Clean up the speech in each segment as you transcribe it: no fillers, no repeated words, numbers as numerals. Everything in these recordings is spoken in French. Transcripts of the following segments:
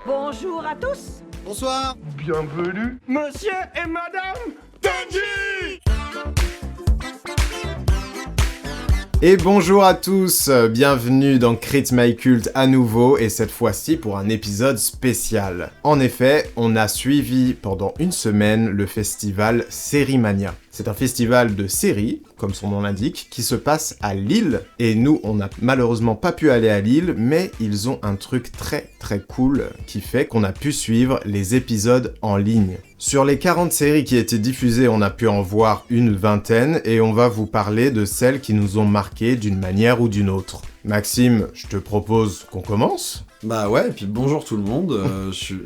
Bonjour à tous. Bonsoir. Bienvenue, monsieur et madame Tenji. Et bonjour à tous, bienvenue dans Crit My Cult à nouveau, et cette fois-ci pour un épisode spécial. En effet, on a suivi pendant une semaine le festival Sérimania. C'est un festival de séries, comme son nom l'indique, qui se passe à Lille. Et nous, on n'a malheureusement pas pu aller à Lille, mais ils ont un truc très très cool qui fait qu'on a pu suivre les épisodes en ligne. Sur les 40 séries qui étaient diffusées, on a pu en voir une vingtaine, et on va vous parler de celles qui nous ont marquées d'une manière ou d'une autre. Maxime, je te propose qu'on commence ? Bah ouais, et puis bonjour tout le monde,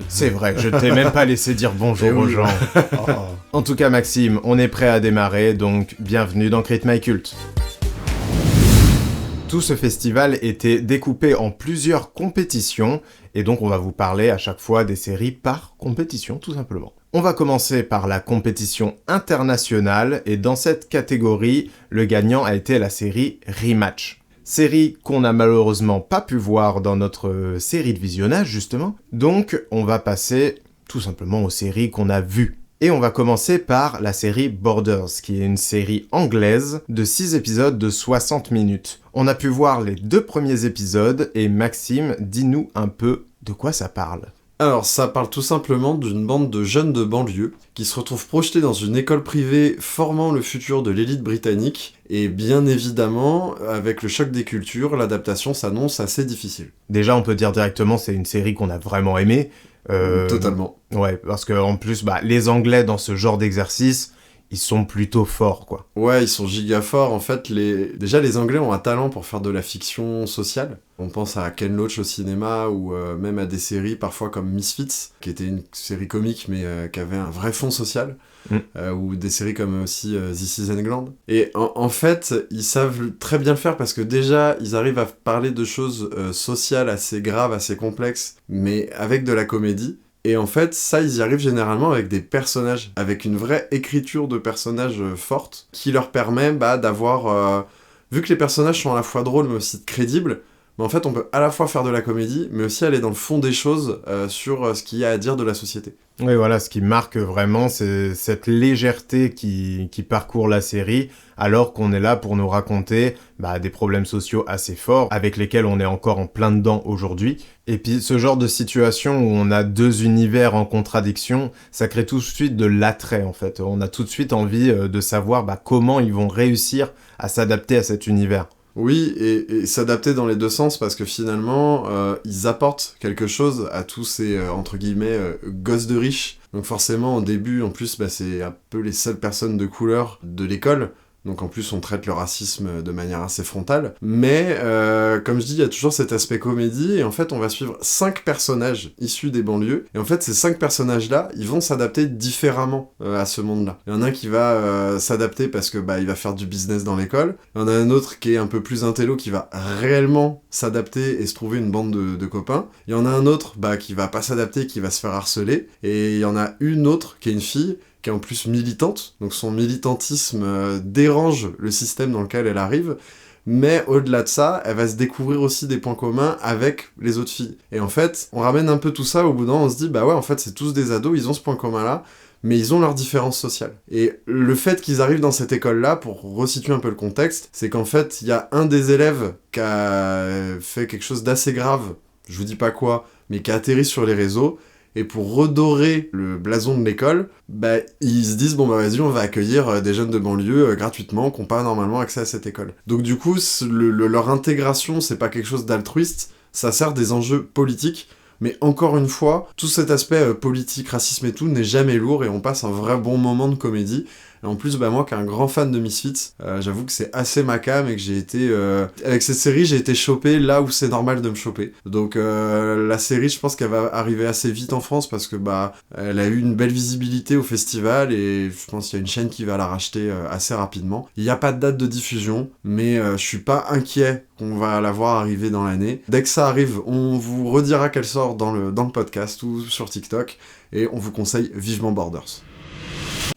C'est vrai, je t'ai même pas laissé dire bonjour aux gens. En tout cas Maxime, on est prêt à démarrer, donc bienvenue dans Crit My Cult. Tout ce festival était découpé en plusieurs compétitions, et donc on va vous parler à chaque fois des séries par compétition, tout simplement. On va commencer par la compétition internationale, et dans cette catégorie, le gagnant a été la série Rematch. Série qu'on n'a malheureusement pas pu voir dans notre série de visionnage, justement. Donc, on va passer tout simplement aux séries qu'on a vues. Et on va commencer par la série Borders, qui est une série anglaise de 6 épisodes de 60 minutes. On a pu voir les 2 premiers épisodes, et Maxime, dis-nous un peu de quoi ça parle. Alors, ça parle tout simplement d'une bande de jeunes de banlieue qui se retrouvent projetés dans une école privée formant le futur de l'élite britannique, et bien évidemment, avec le choc des cultures, l'adaptation s'annonce assez difficile. Déjà, on peut dire directement, c'est une série qu'on a vraiment aimée. Totalement. Ouais, parce qu'en plus, les Anglais, dans ce genre d'exercice, ils sont plutôt forts, quoi. Ouais, ils sont giga forts. En fait, déjà, les Anglais ont un talent pour faire de la fiction sociale. On pense à Ken Loach au cinéma, ou même à des séries parfois comme Misfits, qui était une série comique, mais qui avait un vrai fond social. Ou des séries comme aussi This is England. Et en fait, ils savent très bien le faire, parce que déjà, ils arrivent à parler de choses sociales assez graves, assez complexes, mais avec de la comédie. Et en fait, ça, ils y arrivent généralement avec des personnages, avec une vraie écriture de personnages forte, qui leur permet d'avoir... vu que les personnages sont à la fois drôles, mais aussi crédibles, en fait, on peut à la fois faire de la comédie, mais aussi aller dans le fond des choses sur ce qu'il y a à dire de la société. Oui, voilà, ce qui marque vraiment, c'est cette légèreté qui parcourt la série, alors qu'on est là pour nous raconter des problèmes sociaux assez forts, avec lesquels on est encore en plein dedans aujourd'hui. Et puis, ce genre de situation où on a 2 univers en contradiction, ça crée tout de suite de l'attrait, en fait. On a tout de suite envie de savoir comment ils vont réussir à s'adapter à cet univers. Oui, et s'adapter dans les 2 sens, parce que finalement, ils apportent quelque chose à tous ces, entre guillemets, gosses de riches. Donc forcément, au début, en plus, c'est un peu les seules personnes de couleur de l'école. Donc en plus, on traite le racisme de manière assez frontale. Mais, comme je dis, il y a toujours cet aspect comédie, et en fait, on va suivre 5 personnages issus des banlieues. Et en fait, ces 5 personnages-là, ils vont s'adapter différemment à ce monde-là. Il y en a un qui va s'adapter parce que il va faire du business dans l'école. Il y en a un autre qui est un peu plus intello, qui va réellement s'adapter et se trouver une bande de copains. Il y en a un autre qui va pas s'adapter, qui va se faire harceler. Et il y en a une autre qui est une fille, qui est en plus militante, donc son militantisme dérange le système dans lequel elle arrive, mais au-delà de ça, elle va se découvrir aussi des points communs avec les autres filles. Et en fait, on ramène un peu tout ça, au bout d'un moment, on se dit, en fait, c'est tous des ados, ils ont ce point commun-là, mais ils ont leurs différences sociales. Et le fait qu'ils arrivent dans cette école-là, pour resituer un peu le contexte, c'est qu'en fait, il y a un des élèves qui a fait quelque chose d'assez grave, je vous dis pas quoi, mais qui a atterri sur les réseaux. Et pour redorer le blason de l'école, ils se disent, vas-y, on va accueillir des jeunes de banlieue gratuitement, qui n'ont pas normalement accès à cette école. Donc du coup, leur intégration, c'est pas quelque chose d'altruiste, ça sert des enjeux politiques, mais encore une fois, tout cet aspect politique, racisme et tout, n'est jamais lourd, et on passe un vrai bon moment de comédie. Et en plus, moi qui est un grand fan de Misfits, j'avoue que c'est assez ma cam, et que j'ai été... avec cette série, j'ai été chopé là où c'est normal de me choper. Donc la série, je pense qu'elle va arriver assez vite en France, parce que elle a eu une belle visibilité au festival, et je pense qu'il y a une chaîne qui va la racheter assez rapidement. Il n'y a pas de date de diffusion, mais je suis pas inquiet qu'on va la voir arriver dans l'année. Dès que ça arrive, on vous redira qu'elle sort dans le podcast ou sur TikTok, et on vous conseille vivement Borders.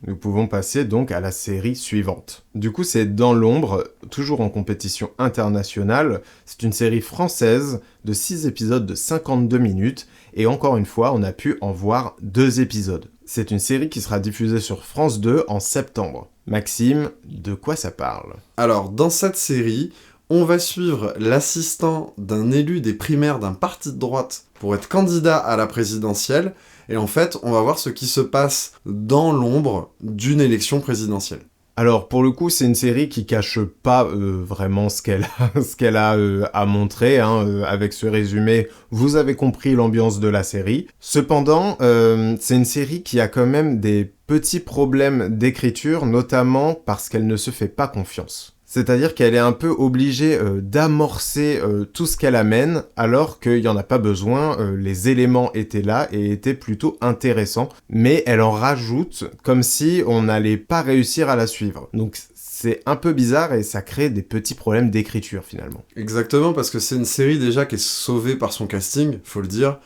Nous pouvons passer donc à la série suivante. Du coup, c'est Dans l'ombre, toujours en compétition internationale. C'est une série française de 6 épisodes de 52 minutes et encore une fois, on a pu en voir 2 épisodes. C'est une série qui sera diffusée sur France 2 en septembre. Maxime, de quoi ça parle ? Alors, dans cette série, on va suivre l'assistant d'un élu des primaires d'un parti de droite pour être candidat à la présidentielle, et en fait, on va voir ce qui se passe dans l'ombre d'une élection présidentielle. Alors, pour le coup, c'est une série qui cache pas vraiment ce qu'elle a à montrer. Avec ce résumé, vous avez compris l'ambiance de la série. Cependant, c'est une série qui a quand même des petits problèmes d'écriture, notamment parce qu'elle ne se fait pas confiance. C'est-à-dire qu'elle est un peu obligée d'amorcer tout ce qu'elle amène, alors qu'il n'y en a pas besoin, les éléments étaient là et étaient plutôt intéressants, mais elle en rajoute comme si on n'allait pas réussir à la suivre. Donc c'est un peu bizarre et ça crée des petits problèmes d'écriture finalement. Exactement, parce que c'est une série déjà qui est sauvée par son casting, faut le dire.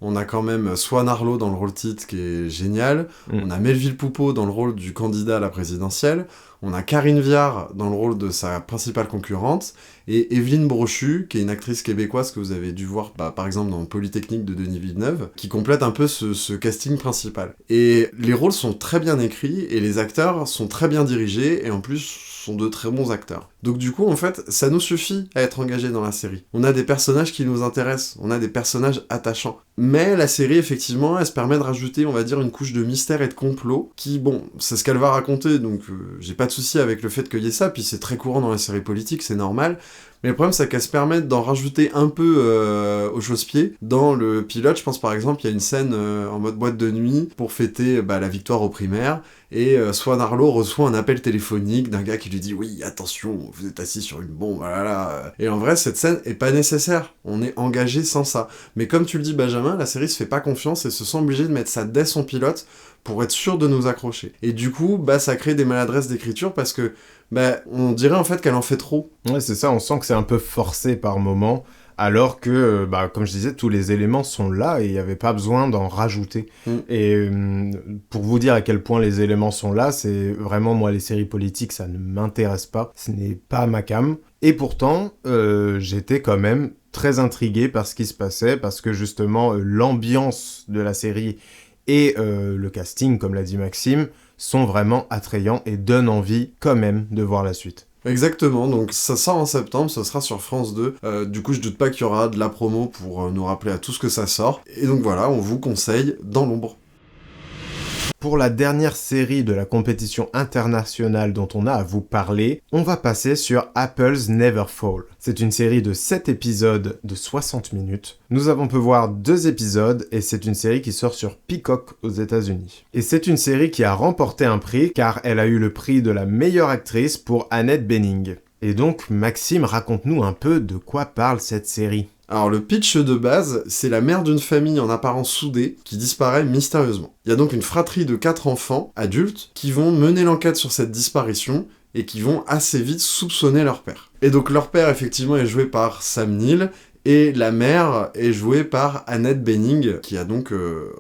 On a quand même Swan Arlo dans le rôle titre qui est génial, on a Melville Poupeau dans le rôle du candidat à la présidentielle, on a Karine Viard dans le rôle de sa principale concurrente, et Evelyne Brochu, qui est une actrice québécoise que vous avez dû voir par exemple dans Polytechnique de Denis Villeneuve, qui complète un peu ce casting principal. Et les rôles sont très bien écrits, et les acteurs sont très bien dirigés, et en plus sont de très bons acteurs. Donc du coup, en fait, ça nous suffit à être engagés dans la série. On a des personnages qui nous intéressent, on a des personnages attachants. Mais la série, effectivement, elle se permet de rajouter, on va dire, une couche de mystère et de complot, qui, bon, c'est ce qu'elle va raconter, donc j'ai pas de souci avec le fait qu'il y ait ça, puis c'est très courant dans les séries politiques, c'est normal. Mais le problème, c'est qu'elle se permet d'en rajouter un peu au chausse-pied. Dans le pilote, je pense par exemple, il y a une scène en mode boîte de nuit pour fêter la victoire aux primaires, et Swan Arlo reçoit un appel téléphonique d'un gars qui lui dit « Oui, attention, vous êtes assis sur une bombe, voilà. » Et en vrai, cette scène est pas nécessaire. On est engagé sans ça. Mais comme tu le dis, Benjamin, la série se fait pas confiance et se sent obligée de mettre ça dès son pilote pour être sûr de nous accrocher. Et du coup, ça crée des maladresses d'écriture parce que on dirait en fait qu'elle en fait trop. Ouais, c'est ça, on sent que c'est un peu forcé par moments, alors que, comme je disais, tous les éléments sont là et il n'y avait pas besoin d'en rajouter. Et pour vous dire à quel point les éléments sont là, c'est vraiment, moi, les séries politiques, ça ne m'intéresse pas, ce n'est pas ma came. Et pourtant, j'étais quand même très intrigué par ce qui se passait, parce que justement, l'ambiance de la série et le casting, comme l'a dit Maxime, sont vraiment attrayants et donnent envie quand même de voir la suite. Exactement, donc ça sort en septembre, ça sera sur France 2. Du coup, je doute pas qu'il y aura de la promo pour nous rappeler à tout ce que ça sort. Et donc voilà, on vous conseille Dans l'ombre. Pour la dernière série de la compétition internationale dont on a à vous parler, on va passer sur Apples Never Fall. C'est une série de 7 épisodes de 60 minutes. Nous avons pu voir 2 épisodes et c'est une série qui sort sur Peacock aux États-Unis. Et c'est une série qui a remporté un prix car elle a eu le prix de la meilleure actrice pour Annette Bening. Et donc, Maxime, raconte-nous un peu de quoi parle cette série. Alors le pitch de base, c'est la mère d'une famille en apparence soudée qui disparaît mystérieusement. Il y a donc une fratrie de 4 enfants adultes qui vont mener l'enquête sur cette disparition et qui vont assez vite soupçonner leur père. Et donc leur père effectivement est joué par Sam Neill et la mère est jouée par Annette Bening qui a donc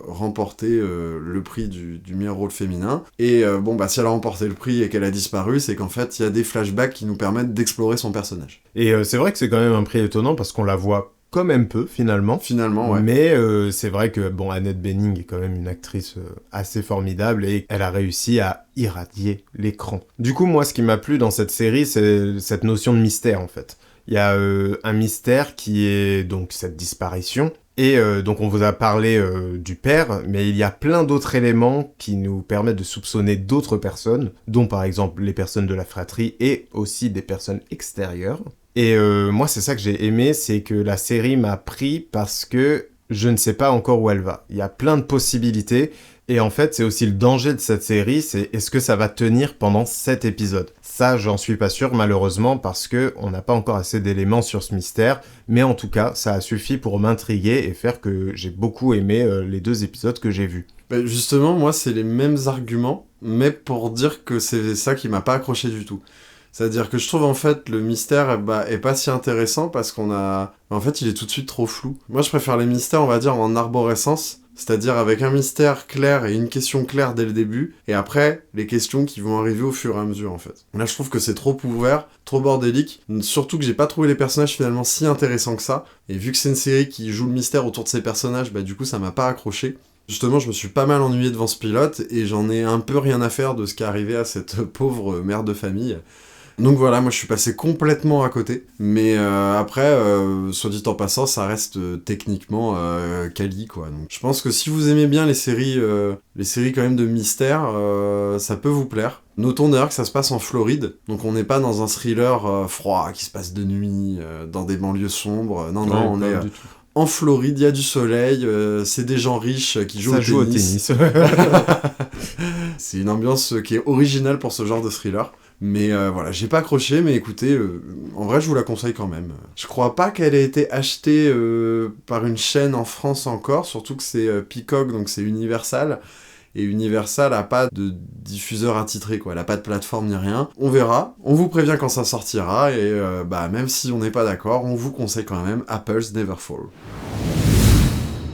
remporté le prix du meilleur rôle féminin. Et si elle a remporté le prix et qu'elle a disparu, c'est qu'en fait il y a des flashbacks qui nous permettent d'explorer son personnage. Et c'est vrai que c'est quand même un prix étonnant parce qu'on la voit quand même peu, finalement. Finalement, ouais. Mais c'est vrai que, Annette Bening est quand même une actrice assez formidable et elle a réussi à irradier l'écran. Du coup, moi, ce qui m'a plu dans cette série, c'est cette notion de mystère, en fait. Il y a un mystère qui est donc cette disparition. Et donc, on vous a parlé du père, mais il y a plein d'autres éléments qui nous permettent de soupçonner d'autres personnes, dont par exemple les personnes de la fratrie et aussi des personnes extérieures. Et moi, c'est ça que j'ai aimé, c'est que la série m'a pris parce que je ne sais pas encore où elle va. Il y a plein de possibilités, et en fait, c'est aussi le danger de cette série, c'est est-ce que ça va tenir pendant 7 épisodes ? Ça, j'en suis pas sûr, malheureusement, parce que on n'a pas encore assez d'éléments sur ce mystère, mais en tout cas, ça a suffi pour m'intriguer et faire que j'ai beaucoup aimé les 2 épisodes que j'ai vus. Justement, moi, c'est les mêmes arguments, mais pour dire que c'est ça qui m'a pas accroché du tout. C'est-à-dire que je trouve en fait le mystère est pas si intéressant parce qu'on a... En fait, il est tout de suite trop flou. Moi, je préfère les mystères, on va dire, en arborescence, C'est-à-dire avec un mystère clair et une question claire dès le début, et après, les questions qui vont arriver au fur et à mesure, en fait. Là, je trouve que c'est trop ouvert, trop bordélique, surtout que j'ai pas trouvé les personnages finalement si intéressants que ça, et vu que c'est une série qui joue le mystère autour de ces personnages, du coup, ça m'a pas accroché. Justement, je me suis pas mal ennuyé devant ce pilote, et j'en ai un peu rien à faire de ce qui est arrivé à cette pauvre mère de famille. Donc voilà, moi je suis passé complètement à côté, mais après, soit dit en passant, ça reste techniquement quali, quoi. Donc, je pense que si vous aimez bien les séries quand même de mystère, ça peut vous plaire. Notons d'ailleurs que ça se passe en Floride, donc on n'est pas dans un thriller froid qui se passe de nuit, dans des banlieues sombres. Non, on est en Floride, il y a du soleil, c'est des gens riches qui jouent au tennis. C'est une ambiance qui est originale pour ce genre de thriller. Mais voilà, j'ai pas accroché, mais écoutez, en vrai, je vous la conseille quand même. Je crois pas qu'elle ait été achetée par une chaîne en France encore, surtout que c'est Peacock, donc c'est Universal. Et Universal a pas de diffuseur attitré, quoi. Elle a pas de plateforme ni rien. On verra, on vous prévient quand ça sortira, et même si on n'est pas d'accord, on vous conseille quand même Apples Never Fall.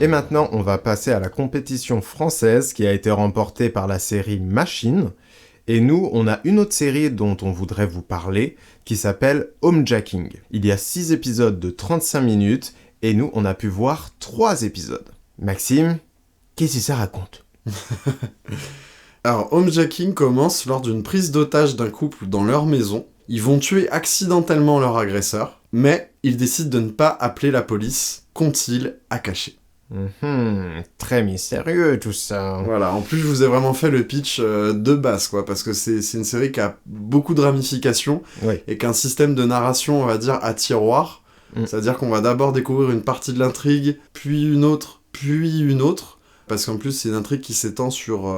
Et maintenant, on va passer à la compétition française qui a été remportée par la série Machine. Et nous, on a une autre série dont on voudrait vous parler, qui s'appelle Homejacking. Il y a 6 épisodes de 35 minutes, et nous, on a pu voir 3 épisodes. Maxime, qu'est-ce que ça raconte ? Alors, Homejacking commence lors d'une prise d'otage d'un couple dans leur maison. Ils vont tuer accidentellement leur agresseur, mais ils décident de ne pas appeler la police. Qu'ont-ils à cacher ? Très mystérieux tout ça. Voilà, en plus je vous ai vraiment fait le pitch de base, quoi, parce que c'est une série qui a beaucoup de ramifications, et qu'un système de narration, on va dire, à tiroir, c'est-à-dire qu'on va d'abord découvrir une partie de l'intrigue, puis une autre, parce qu'en plus c'est une intrigue qui s'étend sur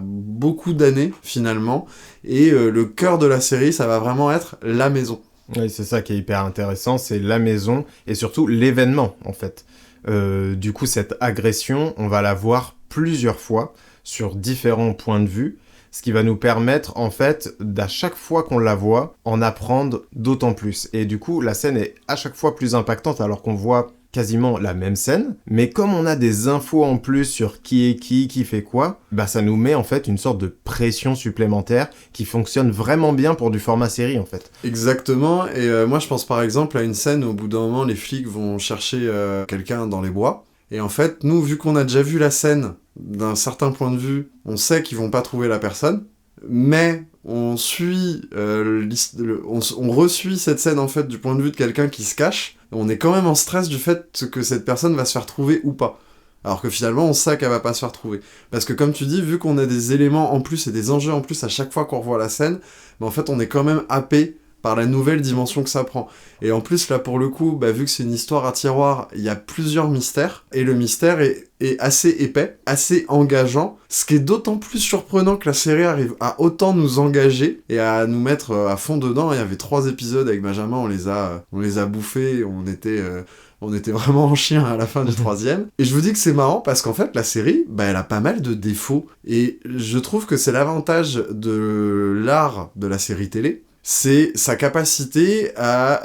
beaucoup d'années, finalement, et le cœur de la série, ça va vraiment être la maison. Oui, c'est ça qui est hyper intéressant, c'est la maison, et surtout l'événement, en fait. Du coup, cette agression, on va la voir plusieurs fois sur différents points de vue, ce qui va nous permettre, en fait, d'à chaque fois qu'on la voit, en apprendre d'autant plus. Et du coup, la scène est à chaque fois plus impactante alors qu'on voit quasiment la même scène, mais comme on a des infos en plus sur qui est qui fait quoi, ça nous met en fait une sorte de pression supplémentaire qui fonctionne vraiment bien pour du format série en fait. Exactement, et moi je pense par exemple à une scène où au bout d'un moment les flics vont chercher quelqu'un dans les bois, et en fait nous vu qu'on a déjà vu la scène d'un certain point de vue, on sait qu'ils vont pas trouver la personne, mais on suit, on resuit cette scène en fait du point de vue de quelqu'un qui se cache. On est quand même en stress du fait que cette personne va se faire trouver ou pas. Alors que finalement, on sait qu'elle va pas se faire trouver. Parce que comme tu dis, vu qu'on a des éléments en plus et des enjeux en plus à chaque fois qu'on revoit la scène, en fait, on est quand même happé par la nouvelle dimension que ça prend. Et en plus, là, pour le coup, vu que c'est une histoire à tiroir, il y a plusieurs mystères, et le mystère est assez épais, assez engageant, ce qui est d'autant plus surprenant que la série arrive à autant nous engager, et à nous mettre à fond dedans. Il y avait 3 épisodes avec Benjamin, on les a bouffés, on était vraiment en chien à la fin du 3e. Et je vous dis que c'est marrant parce qu'en fait, la série, elle a pas mal de défauts. Et je trouve que c'est l'avantage de l'art de la série télé, c'est sa capacité à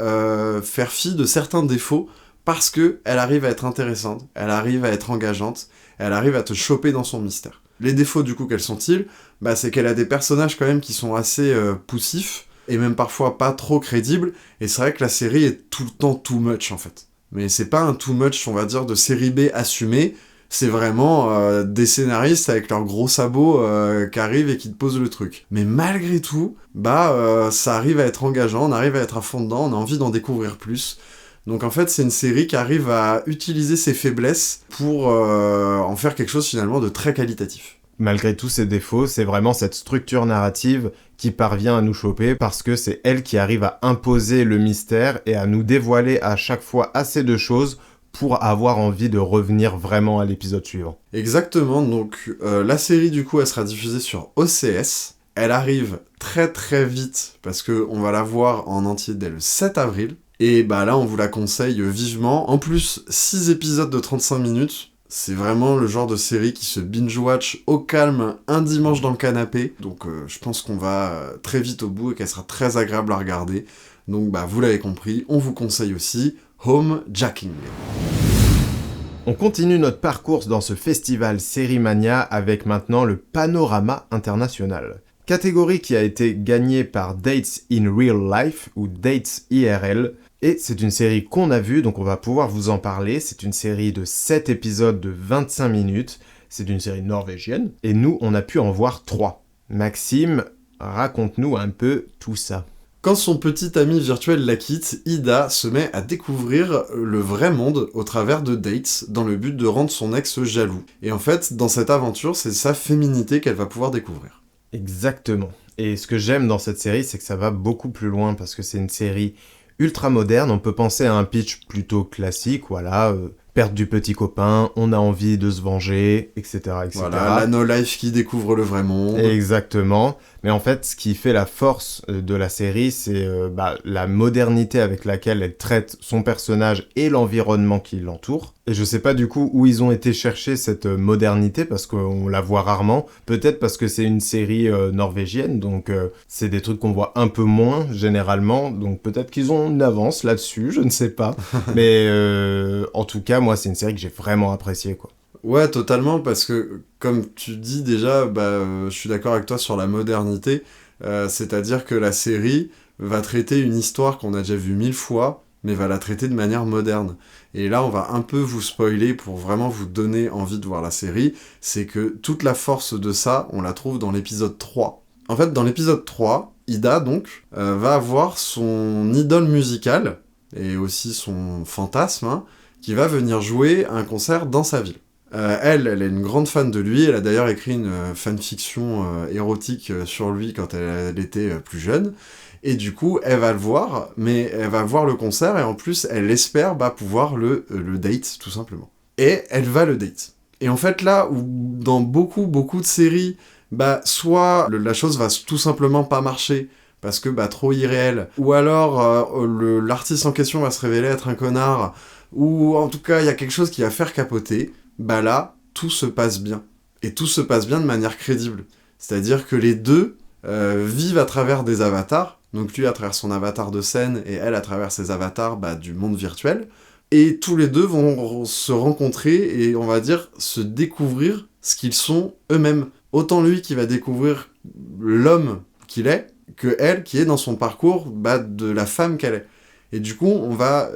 faire fi de certains défauts parce qu'elle arrive à être intéressante, elle arrive à être engageante, elle arrive à te choper dans son mystère. Les défauts, du coup, quels sont-ils ? C'est qu'elle a des personnages quand même qui sont assez poussifs et même parfois pas trop crédibles. Et c'est vrai que la série est tout le temps too much, en fait. Mais c'est pas un too much, on va dire, de série B assumé. C'est vraiment des scénaristes avec leurs gros sabots qui arrivent et qui te posent le truc. Mais malgré tout, ça arrive à être engageant, on arrive à être à fond dedans, on a envie d'en découvrir plus. Donc en fait, c'est une série qui arrive à utiliser ses faiblesses pour en faire quelque chose finalement de très qualitatif. Malgré tous ses défauts, c'est vraiment cette structure narrative qui parvient à nous choper parce que c'est elle qui arrive à imposer le mystère et à nous dévoiler à chaque fois assez de choses pour avoir envie de revenir vraiment à l'épisode suivant. Exactement, donc la série du coup elle sera diffusée sur OCS, elle arrive très très vite parce qu'on va la voir en entier dès le 7 avril, et là on vous la conseille vivement. En plus, 6 épisodes de 35 minutes, c'est vraiment le genre de série qui se binge-watch au calme un dimanche dans le canapé, donc je pense qu'on va très vite au bout et qu'elle sera très agréable à regarder. Donc vous l'avez compris, on vous conseille aussi Homejacking. On continue notre parcours dans ce festival Sérimania avec maintenant le panorama international. Catégorie qui a été gagnée par Dates in Real Life ou Dates IRL. Et c'est une série qu'on a vue, donc on va pouvoir vous en parler. C'est une série de 7 épisodes de 25 minutes. C'est une série norvégienne. Et nous, on a pu en voir 3. Maxime, raconte-nous un peu tout ça. Quand son petit ami virtuel la quitte, Ida se met à découvrir le vrai monde au travers de dates dans le but de rendre son ex jaloux. Et en fait, dans cette aventure, c'est sa féminité qu'elle va pouvoir découvrir. Exactement. Et ce que j'aime dans cette série, c'est que ça va beaucoup plus loin parce que c'est une série ultra moderne. On peut penser à un pitch plutôt classique, voilà, perte du petit copain, on a envie de se venger, etc. etc. Voilà, la no-life qui découvre le vrai monde. Exactement. Mais en fait, ce qui fait la force de la série, c'est la modernité avec laquelle elle traite son personnage et l'environnement qui l'entoure. Et je sais pas du coup où ils ont été chercher cette modernité, parce qu'on la voit rarement. Peut-être parce que c'est une série norvégienne, donc c'est des trucs qu'on voit un peu moins généralement. Donc peut-être qu'ils ont une avance là-dessus, je ne sais pas. Mais en tout cas, moi, c'est une série que j'ai vraiment appréciée, quoi. Ouais, totalement, parce que, comme tu dis déjà, je suis d'accord avec toi sur la modernité, c'est-à-dire que la série va traiter une histoire qu'on a déjà vue 1000 fois, mais va la traiter de manière moderne. Et là, on va un peu vous spoiler pour vraiment vous donner envie de voir la série, c'est que toute la force de ça, on la trouve dans l'épisode 3. En fait, dans l'épisode 3, Ida, donc, va avoir son idole musicale, et aussi son fantasme, qui va venir jouer un concert dans sa ville. Elle est une grande fan de lui, elle a d'ailleurs écrit une fanfiction érotique sur lui quand elle était plus jeune, et du coup, elle va le voir, mais elle va voir le concert, et en plus, elle espère pouvoir le date, tout simplement. Et elle va le date. Et en fait, là, où dans beaucoup de séries, soit la chose va tout simplement pas marcher, parce que trop irréel, ou alors l'artiste en question va se révéler être un connard, ou en tout cas, il y a quelque chose qui va faire capoter, là, tout se passe bien. Et tout se passe bien de manière crédible. C'est-à-dire que les deux vivent à travers des avatars, donc lui à travers son avatar de scène, et elle à travers ses avatars du monde virtuel, et tous les deux vont se rencontrer et, on va dire, se découvrir ce qu'ils sont eux-mêmes. Autant lui qui va découvrir l'homme qu'il est, que elle qui est dans son parcours de la femme qu'elle est. Et du coup,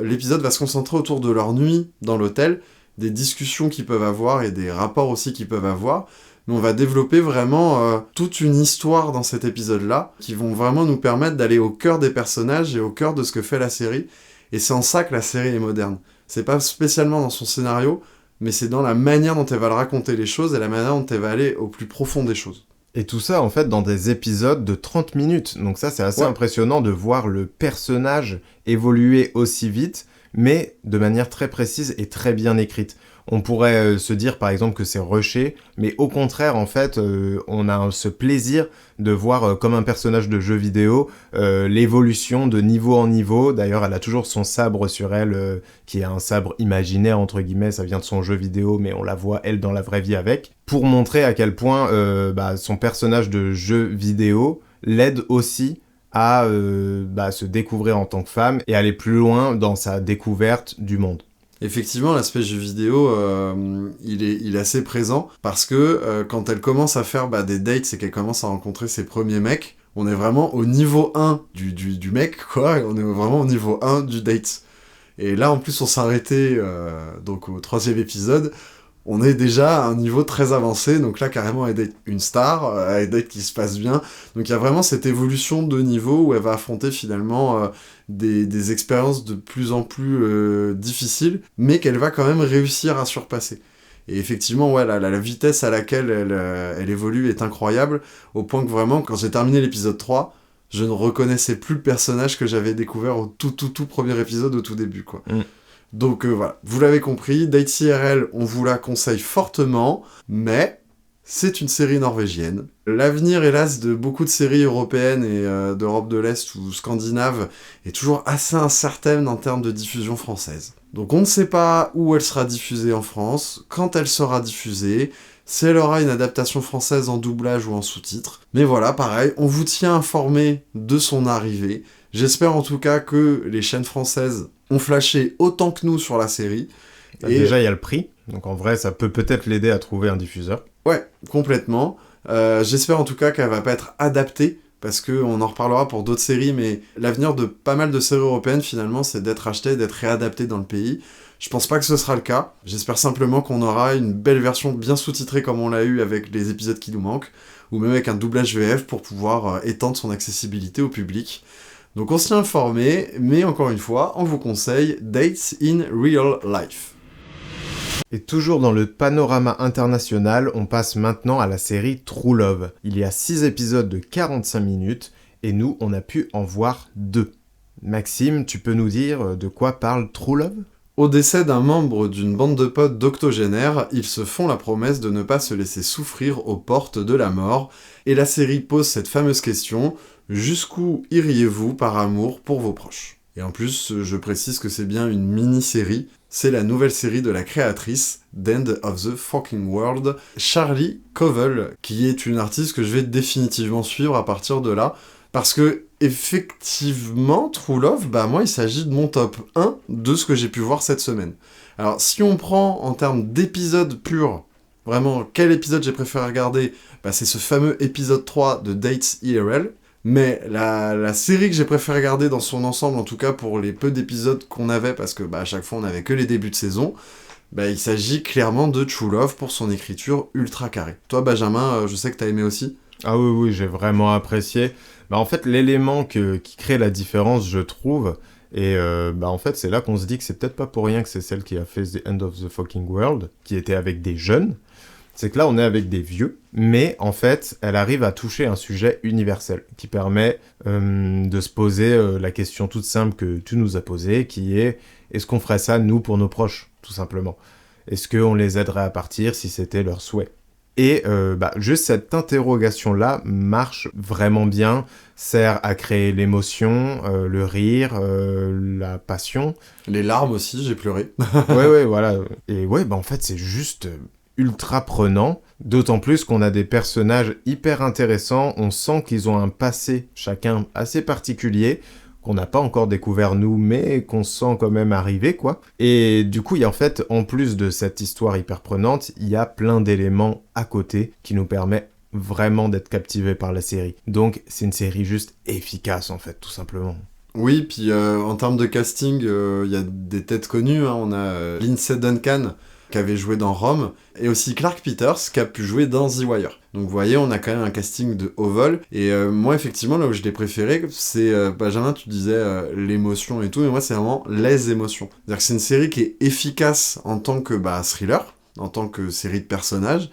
l'épisode va se concentrer autour de leur nuit dans l'hôtel, des discussions qu'ils peuvent avoir et des rapports aussi qu'ils peuvent avoir. Mais on va développer vraiment toute une histoire dans cet épisode-là, qui vont vraiment nous permettre d'aller au cœur des personnages et au cœur de ce que fait la série. Et c'est en ça que la série est moderne. C'est pas spécialement dans son scénario, mais c'est dans la manière dont elle va le raconter les choses et la manière dont elle va aller au plus profond des choses. Et tout ça, en fait, dans des épisodes de 30 minutes. Donc ça, c'est assez impressionnant de voir le personnage évoluer aussi vite, mais de manière très précise et très bien écrite. On pourrait se dire, par exemple, que c'est rushé, mais au contraire, en fait, on a ce plaisir de voir, comme un personnage de jeu vidéo, l'évolution de niveau en niveau. D'ailleurs, elle a toujours son sabre sur elle, qui est un sabre imaginaire, entre guillemets, ça vient de son jeu vidéo, mais on la voit, elle, dans la vraie vie avec, pour montrer à quel point son personnage de jeu vidéo l'aide aussi à se découvrir en tant que femme et aller plus loin dans sa découverte du monde. Effectivement, l'aspect jeu vidéo, il est assez présent, parce que quand elle commence à faire des dates et qu'elle commence à rencontrer ses premiers mecs, on est vraiment au niveau 1 du mec, quoi, et on est vraiment au niveau 1 du date. Et là, en plus, on s'arrêtait donc au 3e épisode, on est déjà à un niveau très avancé, donc là, carrément, elle date une star, elle date qui se passe bien. Donc il y a vraiment cette évolution de niveau où elle va affronter finalement des expériences de plus en plus difficiles, mais qu'elle va quand même réussir à surpasser. Et effectivement, la vitesse à laquelle elle évolue est incroyable, au point que vraiment, quand j'ai terminé l'épisode 3, je ne reconnaissais plus le personnage que j'avais découvert au tout premier épisode, au tout début, quoi. Donc voilà, vous l'avez compris, Dates IRL, on vous la conseille fortement, mais c'est une série norvégienne. L'avenir, hélas, de beaucoup de séries européennes et d'Europe de l'Est ou scandinave est toujours assez incertaine en termes de diffusion française. Donc on ne sait pas où elle sera diffusée en France, quand elle sera diffusée, si elle aura une adaptation française en doublage ou en sous-titres. Mais voilà, pareil, on vous tient informé de son arrivée. J'espère en tout cas que les chaînes françaises ont flashé autant que nous sur la série. Et déjà, il y a le prix. Donc en vrai, ça peut peut-être l'aider à trouver un diffuseur. Ouais, complètement. J'espère en tout cas qu'elle va pas être adaptée, parce qu'on en reparlera pour d'autres séries, mais l'avenir de pas mal de séries européennes, finalement, c'est d'être achetées, d'être réadaptées dans le pays. Je pense pas que ce sera le cas. J'espère simplement qu'on aura une belle version bien sous-titrée comme on l'a eu avec les épisodes qui nous manquent, ou même avec un doublage VF pour pouvoir étendre son accessibilité au public. Donc on s'y est informé, mais encore une fois, on vous conseille Dates in Real Life. Et toujours dans le panorama international, on passe maintenant à la série True Love. Il y a 6 épisodes de 45 minutes, et nous, on a pu en voir 2. Maxime, tu peux nous dire de quoi parle True Love ? Au décès d'un membre d'une bande de potes d'octogénaires, ils se font la promesse de ne pas se laisser souffrir aux portes de la mort, et la série pose cette fameuse question, jusqu'où iriez-vous par amour pour vos proches ? Et en plus, je précise que c'est bien une mini-série, c'est la nouvelle série de la créatrice d'End of the Fucking World, Charlie Covell, qui est une artiste que je vais définitivement suivre à partir de là, parce que, effectivement, True Love, moi, il s'agit de mon top 1 de ce que j'ai pu voir cette semaine. Alors, si on prend en termes d'épisodes purs, vraiment, quel épisode j'ai préféré regarder, c'est ce fameux épisode 3 de Dates IRL, mais la série que j'ai préféré regarder dans son ensemble, en tout cas pour les peu d'épisodes qu'on avait, parce que à chaque fois on n'avait que les débuts de saison, il s'agit clairement de True Love pour son écriture ultra carrée. Toi, Benjamin, je sais que t'as aimé aussi. Ah oui, j'ai vraiment apprécié. En fait, l'élément qui crée la différence, je trouve, et en fait, c'est là qu'on se dit que c'est peut-être pas pour rien que c'est celle qui a fait The End of the Fucking World, qui était avec des jeunes, c'est que là, on est avec des vieux, mais en fait, elle arrive à toucher un sujet universel, qui permet de se poser la question toute simple que tu nous as posée, qui est, est-ce qu'on ferait ça, nous, pour nos proches, tout simplement ? Est-ce qu'on les aiderait à partir si c'était leur souhait ? Et juste cette interrogation-là marche vraiment bien, sert à créer l'émotion, le rire, la passion. Les larmes aussi, j'ai pleuré. ouais, voilà. Et ouais, en fait, c'est juste ultra prenant, d'autant plus qu'on a des personnages hyper intéressants, on sent qu'ils ont un passé, chacun assez particulier, qu'on n'a pas encore découvert nous, mais qu'on sent quand même arriver, quoi. Et du coup, il y a en fait, en plus de cette histoire hyper prenante, il y a plein d'éléments à côté qui nous permettent vraiment d'être captivés par la série. Donc, c'est une série juste efficace, en fait, tout simplement. Oui, puis en termes de casting, il y a des têtes connues, on a Lindsay Duncan, qui avait joué dans Rome, et aussi Clark Peters, qui a pu jouer dans The Wire. Donc vous voyez, on a quand même un casting de haut vol, et moi effectivement, là où je l'ai préféré, c'est, Benjamin, tu disais l'émotion et tout, mais moi c'est vraiment les émotions. C'est-à-dire que c'est une série qui est efficace en tant que thriller, en tant que série de personnages,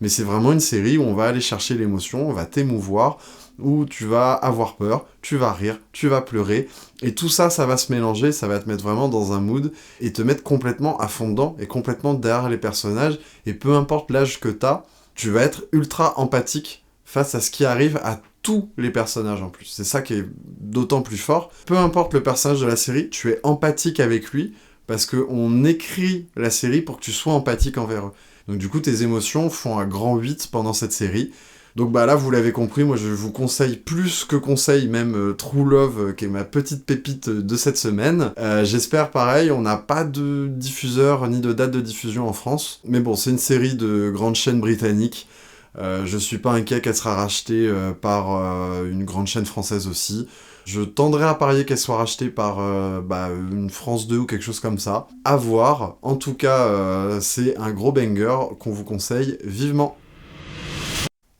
mais c'est vraiment une série où on va aller chercher l'émotion, on va t'émouvoir, où tu vas avoir peur, tu vas rire, tu vas pleurer, et tout ça, ça va se mélanger, ça va te mettre vraiment dans un mood, et te mettre complètement à fond dedans, et complètement derrière les personnages, et peu importe l'âge que t'as, tu vas être ultra empathique face à ce qui arrive à tous les personnages en plus. C'est ça qui est d'autant plus fort. Peu importe le personnage de la série, tu es empathique avec lui, parce qu'on écrit la série pour que tu sois empathique envers eux. Donc du coup, tes émotions font un grand 8 pendant cette série. Donc là, vous l'avez compris, moi je vous conseille plus que conseille même True Love, qui est ma petite pépite de cette semaine. J'espère pareil, on n'a pas de diffuseur ni de date de diffusion en France. Mais bon, c'est une série de grandes chaînes britanniques. Je suis pas inquiet qu'elle sera rachetée par une grande chaîne française aussi. Je tendrais à parier qu'elle soit rachetée par une France 2 ou quelque chose comme ça. À voir. En tout cas, c'est un gros banger qu'on vous conseille vivement.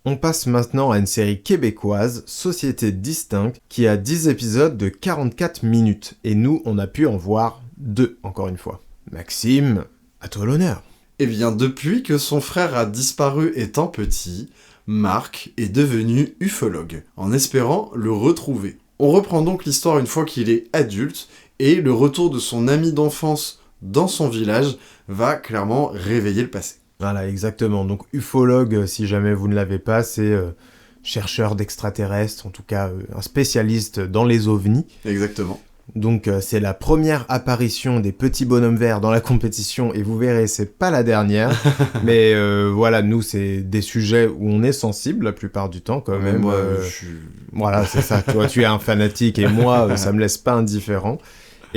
On passe maintenant à une série québécoise, Société Distincte, qui a 10 épisodes de 44 minutes. Et nous, on a pu en voir 2, encore une fois. Maxime, à toi l'honneur. Eh bien, depuis que son frère a disparu étant petit, Marc est devenu ufologue, en espérant le retrouver. On reprend donc l'histoire une fois qu'il est adulte, et le retour de son ami d'enfance dans son village va clairement réveiller le passé. Voilà, exactement. Donc, ufologue, si jamais vous ne l'avez pas, c'est chercheur d'extraterrestres, en tout cas un spécialiste dans les ovnis. Exactement. Donc, c'est la première apparition des petits bonhommes verts dans la compétition, et vous verrez, c'est pas la dernière. Mais voilà, nous, c'est des sujets où on est sensible la plupart du temps, quand même. Moi, je suis... Voilà, c'est ça. Toi, tu es un fanatique, et moi, ça me laisse pas indifférent.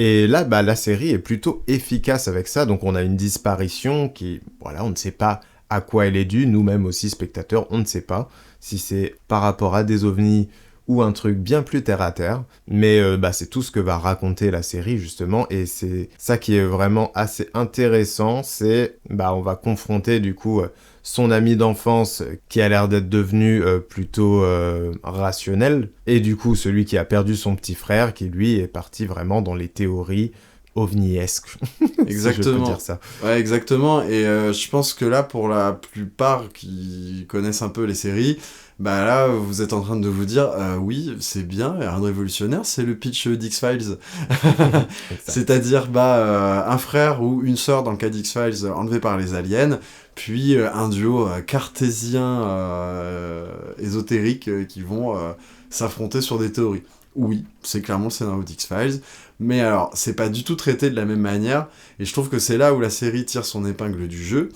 Et là, la série est plutôt efficace avec ça. Donc on a une disparition qui, voilà, on ne sait pas à quoi elle est due. Nous-mêmes aussi, spectateurs, on ne sait pas si c'est par rapport à des ovnis ou un truc bien plus terre à terre, mais c'est tout ce que va raconter la série justement, et c'est ça qui est vraiment assez intéressant, c'est on va confronter du coup son ami d'enfance qui a l'air d'être devenu plutôt rationnel, et du coup celui qui a perdu son petit frère qui lui est parti vraiment dans les théories ovniesques. Exactement. Si je peux dire ça. Ouais, exactement, et je pense que là, pour la plupart qui connaissent un peu les séries, là, vous êtes en train de vous dire, oui, c'est bien, un révolutionnaire, c'est le pitch d'X-Files. C'est-à-dire, un frère ou une sœur, dans le cas d'X-Files, enlevé par les aliens, puis un duo cartésien ésotérique qui vont s'affronter sur des théories. Oui, c'est clairement le scénario d'X-Files, mais alors, c'est pas du tout traité de la même manière, et je trouve que c'est là où la série tire son épingle du jeu,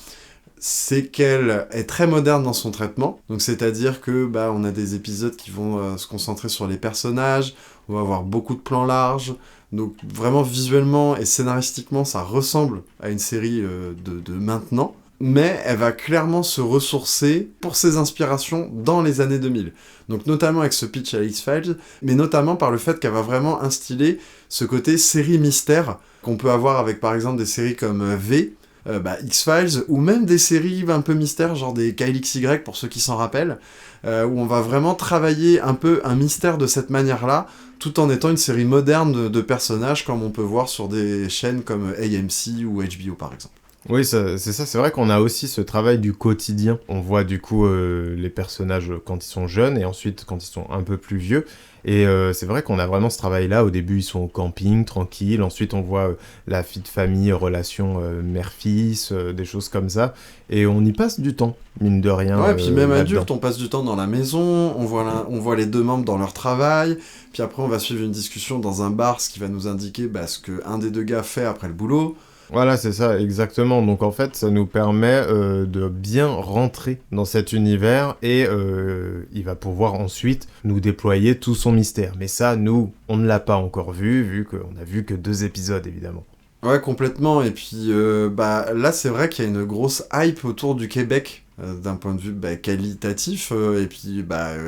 c'est qu'elle est très moderne dans son traitement, donc c'est-à-dire que on a des épisodes qui vont se concentrer sur les personnages, on va avoir beaucoup de plans larges, donc vraiment visuellement et scénaristiquement ça ressemble à une série de maintenant, mais elle va clairement se ressourcer pour ses inspirations dans les années 2000. Donc notamment avec ce pitch à X-Files, mais notamment par le fait qu'elle va vraiment instiller ce côté série mystère qu'on peut avoir avec par exemple des séries comme V, X-Files, ou même des séries un peu mystères, genre des KLXY pour ceux qui s'en rappellent, où on va vraiment travailler un peu un mystère de cette manière-là, tout en étant une série moderne de personnages, comme on peut voir sur des chaînes comme AMC ou HBO par exemple. Oui, c'est ça, c'est vrai qu'on a aussi ce travail du quotidien. On voit du coup les personnages quand ils sont jeunes et ensuite quand ils sont un peu plus vieux. Et c'est vrai qu'on a vraiment ce travail-là. Au début, ils sont au camping, tranquilles. Ensuite, on voit la vie de famille, relation mère-fils, des choses comme ça. Et on y passe du temps, mine de rien. Ouais, puis même là-dedans. adulte, on passe du temps dans la maison, on voit les deux membres dans leur travail, puis après on va suivre une discussion dans un bar, ce qui va nous indiquer ce qu'un des deux gars fait après le boulot. Voilà, c'est ça, exactement. Donc en fait, ça nous permet de bien rentrer dans cet univers et il va pouvoir ensuite nous déployer tout son mystère. Mais ça, nous, on ne l'a pas encore vu qu'on a vu que 2 épisodes, évidemment. Ouais, complètement. Et puis là, c'est vrai qu'il y a une grosse hype autour du Québec, d'un point de vue qualitatif, et puis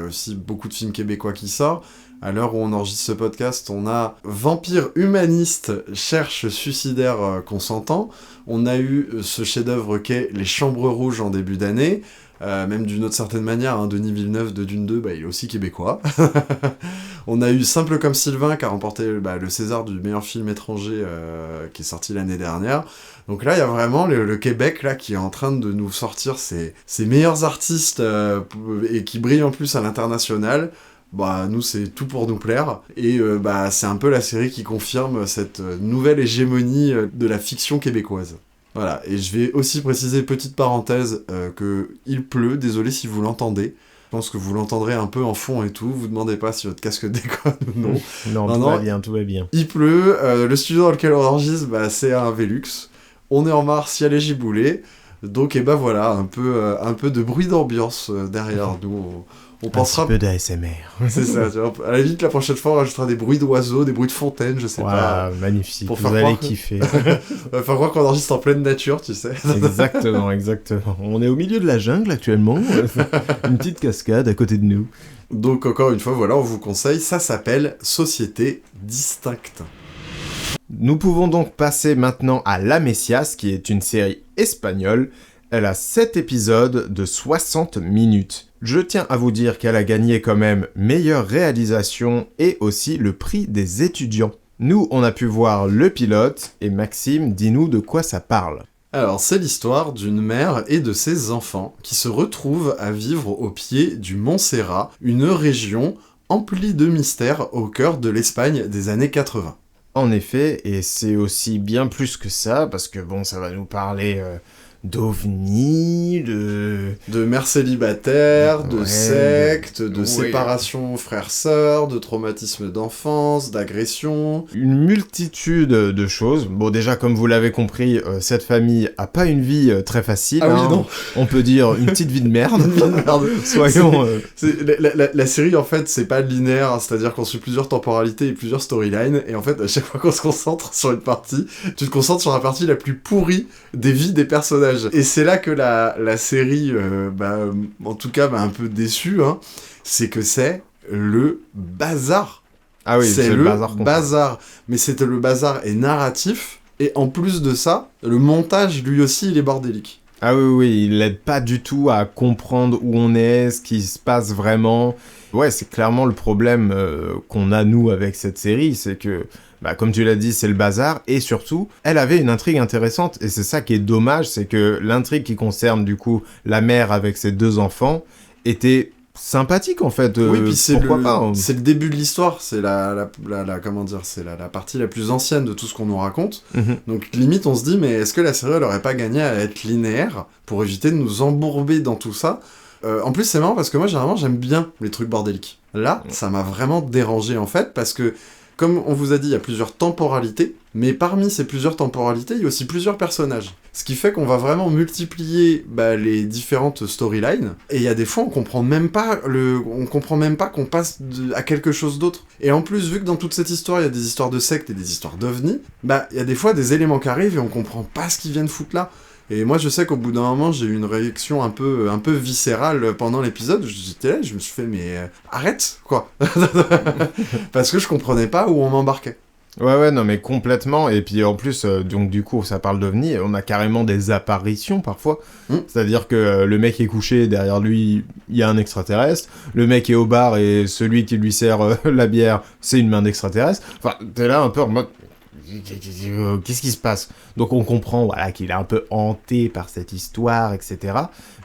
aussi beaucoup de films québécois qui sortent. À l'heure où on enregistre ce podcast, on a Vampire humaniste cherche suicidaire consentant. On a eu ce chef-d'œuvre qu'est Les Chambres Rouges en début d'année. Même d'une autre certaine manière, Denis Villeneuve de Dune 2, il est aussi québécois. On a eu Simple comme Sylvain qui a remporté le César du meilleur film étranger qui est sorti l'année dernière. Donc là, il y a vraiment le Québec là, qui est en train de nous sortir ses meilleurs artistes et qui brillent en plus à l'international. Nous, c'est tout pour nous plaire. Et c'est un peu la série qui confirme cette nouvelle hégémonie de la fiction québécoise. Voilà, et je vais aussi préciser, petite parenthèse, qu'il pleut, désolé si vous l'entendez. Je pense que vous l'entendrez un peu en fond et tout, vous demandez pas si votre casque déconne ou non. Non, tout va bien. Il pleut, le studio dans lequel on enregistre, c'est un Velux. On est en mars, il y a les giboulées. Donc, voilà, un peu de bruit d'ambiance derrière nous. On pensera... Un petit peu d'ASMR. C'est ça, tu vois. À la limite, la prochaine fois, on rajoutera des bruits d'oiseaux, des bruits de fontaine, je sais pas. Magnifique, pour vous allez kiffer. On va faire croire qu'on enregistre en pleine nature, tu sais. Exactement. On est au milieu de la jungle actuellement. Une petite cascade à côté de nous. Donc, encore une fois, voilà, on vous conseille. Ça s'appelle Société Distincte. Nous pouvons donc passer maintenant à La Messias, qui est une série espagnole. Elle a 7 épisodes de 60 minutes. Je tiens à vous dire qu'elle a gagné quand même meilleure réalisation et aussi le prix des étudiants. Nous, on a pu voir le pilote et Maxime, dis-nous de quoi ça parle. Alors, c'est l'histoire d'une mère et de ses enfants qui se retrouvent à vivre au pied du Montserrat, une région emplie de mystères au cœur de l'Espagne des années 80. En effet, et c'est aussi bien plus que ça, parce que ça va nous parler... d'ovnis, de mères célibataires, de Ouais, sectes, de ouais. séparation frères-sœurs, de traumatisme d'enfance, d'agression. Une multitude de choses. Bon, déjà, comme vous l'avez compris, cette famille a pas une vie très facile. Ah oui, non. On peut dire une petite vie de merde. Merde. Soyons... La série, en fait, c'est pas linéaire, hein, c'est-à-dire qu'on suit plusieurs temporalités et plusieurs storylines, et en fait, à chaque fois qu'on se concentre sur une partie, tu te concentres sur la partie la plus pourrie des vies des personnages. Et c'est là que la série, en tout cas, m'a un peu déçu, hein, c'est que c'est le bazar. Ah oui, c'est le le bazar complet. bazar. Mais c'était le bazar est narratif, et en plus de ça, le montage, lui aussi, il est bordélique. Ah oui, il aide pas du tout à comprendre où on est, ce qui se passe vraiment. Ouais, c'est clairement le problème qu'on a, nous, avec cette série, c'est que, comme tu l'as dit, c'est le bazar, et surtout, elle avait une intrigue intéressante, et c'est ça qui est dommage, c'est que l'intrigue qui concerne, du coup, la mère avec ses 2 enfants, était sympathique, en fait. Oui, puis c'est pourquoi pas, hein. c'est le début de l'histoire, c'est comment dire, c'est la partie la plus ancienne de tout ce qu'on nous raconte. Mhm. Donc limite on se dit mais est-ce que la série elle aurait pas gagné à être linéaire pour éviter de nous embourber dans tout ça. En plus c'est marrant parce que moi généralement j'aime bien les trucs bordéliques. Là ça m'a vraiment dérangé en fait parce que comme on vous a dit il y a plusieurs temporalités, mais parmi ces plusieurs temporalités il y a aussi plusieurs personnages. Ce qui fait qu'on va vraiment multiplier les différentes storylines, et il y a des fois on comprend même pas qu'on passe à quelque chose d'autre. Et en plus, vu que dans toute cette histoire, il y a des histoires de sectes et des histoires d'ovnis, il y a des fois des éléments qui arrivent et on comprend pas ce qu'ils viennent foutre là. Et moi je sais qu'au bout d'un moment j'ai eu une réaction un peu viscérale pendant l'épisode, j'étais là, je me suis fait mais arrête quoi. Parce que je comprenais pas où on m'embarquait. Ouais, non, mais complètement. Et puis en plus, donc du coup, ça parle d'OVNI, on a carrément des apparitions parfois. C'est-à-dire que le mec est couché, derrière lui, il y a un extraterrestre. Le mec est au bar et celui qui lui sert la bière, c'est une main d'extraterrestre. Enfin, t'es là un peu en mode... Qu'est-ce qui se passe? Donc on comprend qu'il est un peu hanté par cette histoire, etc.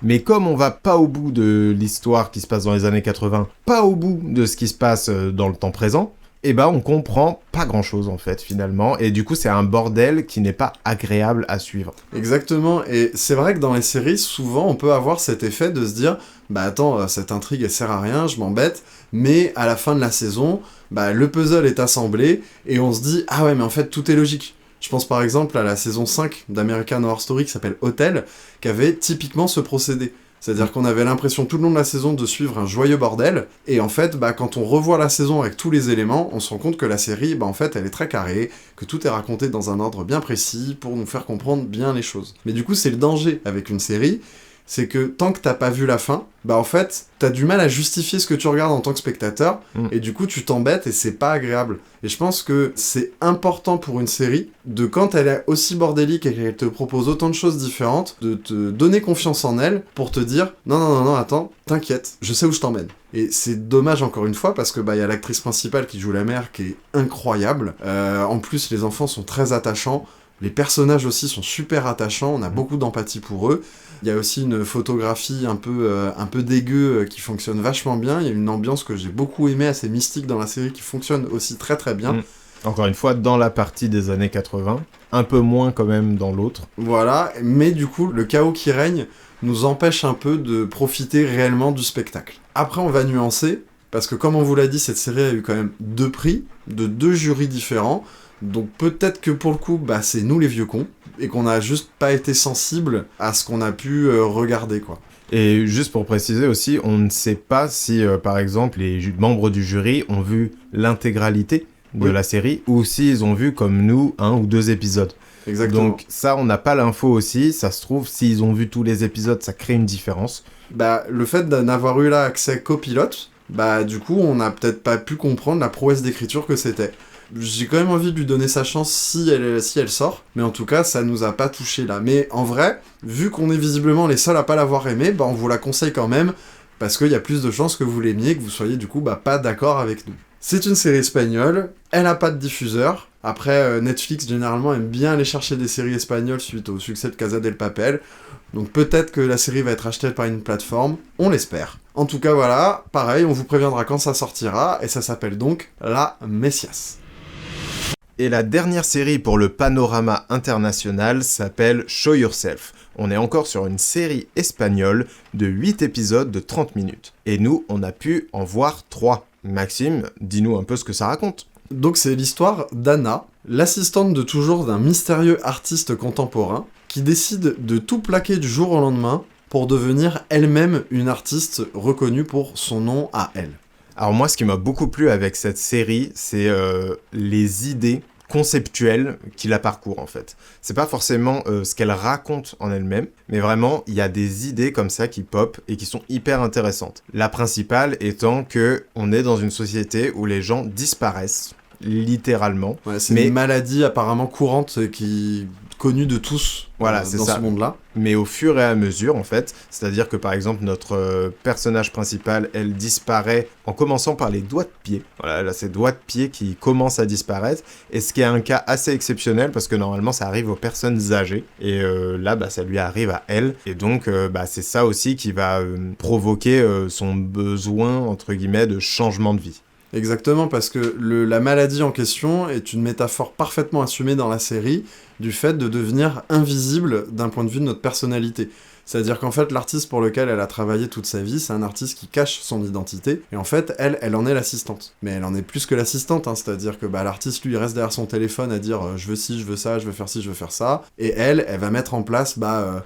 Mais comme on va pas au bout de l'histoire qui se passe dans les années 80, pas au bout de ce qui se passe dans le temps présent, on comprend pas grand-chose, en fait, finalement. Et du coup, c'est un bordel qui n'est pas agréable à suivre. Exactement, et c'est vrai que dans les séries, souvent, on peut avoir cet effet de se dire « attends, cette intrigue, elle sert à rien, je m'embête », mais à la fin de la saison, le puzzle est assemblé, et on se dit « Ah ouais, mais en fait, tout est logique ». Je pense par exemple à la saison 5 d'American Horror Story qui s'appelle Hotel, qui avait typiquement ce procédé. C'est-à-dire qu'on avait l'impression tout le long de la saison de suivre un joyeux bordel, et en fait, quand on revoit la saison avec tous les éléments, on se rend compte que la série, en fait, elle est très carrée, que tout est raconté dans un ordre bien précis, pour nous faire comprendre bien les choses. Mais du coup, c'est le danger avec une série, c'est que tant que t'as pas vu la fin, en fait, t'as du mal à justifier ce que tu regardes en tant que spectateur, et du coup, tu t'embêtes et c'est pas agréable. Et je pense que c'est important pour une série, de quand elle est aussi bordélique et qu'elle te propose autant de choses différentes, de te donner confiance en elle pour te dire « Non, attends, t'inquiète, je sais où je t'emmène ». Et c'est dommage encore une fois parce que y a l'actrice principale qui joue la mère qui est incroyable. En plus, les enfants sont très attachants. Les personnages aussi sont super attachants, on a beaucoup d'empathie pour eux. Il y a aussi une photographie un peu dégueu qui fonctionne vachement bien. Il y a une ambiance que j'ai beaucoup aimée, assez mystique dans la série, qui fonctionne aussi très très bien. Encore une fois, dans la partie des années 80, un peu moins quand même dans l'autre. Voilà, mais du coup, le chaos qui règne nous empêche un peu de profiter réellement du spectacle. Après, on va nuancer, parce que comme on vous l'a dit, cette série a eu quand même 2 prix, de 2 jurys différents. Donc peut-être que pour le coup, c'est nous les vieux cons, et qu'on a juste pas été sensibles à ce qu'on a pu regarder, quoi. Et juste pour préciser aussi, on ne sait pas si, par exemple, les membres du jury ont vu l'intégralité de la série, ou s'ils ont vu, comme nous, 1 ou 2 épisodes. Exactement. Donc ça, on n'a pas l'info aussi, ça se trouve, s'ils ont vu tous les épisodes, ça crée une différence. Le fait n'avoir eu là accès qu'au pilote, du coup, on n'a peut-être pas pu comprendre la prouesse d'écriture que c'était. J'ai quand même envie de lui donner sa chance si elle sort, mais en tout cas, ça nous a pas touché là. Mais en vrai, vu qu'on est visiblement les seuls à pas l'avoir aimé, on vous la conseille quand même, parce qu'il y a plus de chances que vous l'aimiez, que vous soyez du coup pas d'accord avec nous. C'est une série espagnole, elle a pas de diffuseur. Après, Netflix généralement aime bien aller chercher des séries espagnoles suite au succès de Casa del Papel, donc peut-être que la série va être achetée par une plateforme, on l'espère. En tout cas voilà, pareil, on vous préviendra quand ça sortira, et ça s'appelle donc La Messias. Et la dernière série pour le panorama international s'appelle Show Yourself. On est encore sur une série espagnole de 8 épisodes de 30 minutes. Et nous, on a pu en voir 3. Maxime, dis-nous un peu ce que ça raconte. Donc c'est l'histoire d'Anna, l'assistante de toujours d'un mystérieux artiste contemporain, qui décide de tout plaquer du jour au lendemain pour devenir elle-même une artiste reconnue pour son nom à elle. Alors moi, ce qui m'a beaucoup plu avec cette série, c'est les idées conceptuelles qui la parcourent en fait. C'est pas forcément ce qu'elle raconte en elle-même, mais vraiment, il y a des idées comme ça qui pop et qui sont hyper intéressantes. La principale étant que on est dans une société où les gens disparaissent, littéralement. Ouais, c'est une maladie apparemment courante qui connue de tous voilà, dans ce monde-là. Mais au fur et à mesure, en fait, c'est-à-dire que par exemple, notre personnage principal, elle disparaît en commençant par les doigts de pied. Voilà, là, c'est doigts de pied qui commencent à disparaître, et ce qui est un cas assez exceptionnel, parce que normalement, ça arrive aux personnes âgées, et là, ça lui arrive à elle, et donc, c'est ça aussi qui va provoquer son besoin, entre guillemets, de changement de vie. Exactement, parce que la maladie en question est une métaphore parfaitement assumée dans la série du fait de devenir invisible d'un point de vue de notre personnalité. C'est-à-dire qu'en fait, l'artiste pour lequel elle a travaillé toute sa vie, c'est un artiste qui cache son identité, et en fait, elle en est l'assistante. Mais elle en est plus que l'assistante, hein, c'est-à-dire que l'artiste, lui, reste derrière son téléphone à dire je veux ci, je veux ça, je veux faire ci, je veux faire ça, et elle va mettre en place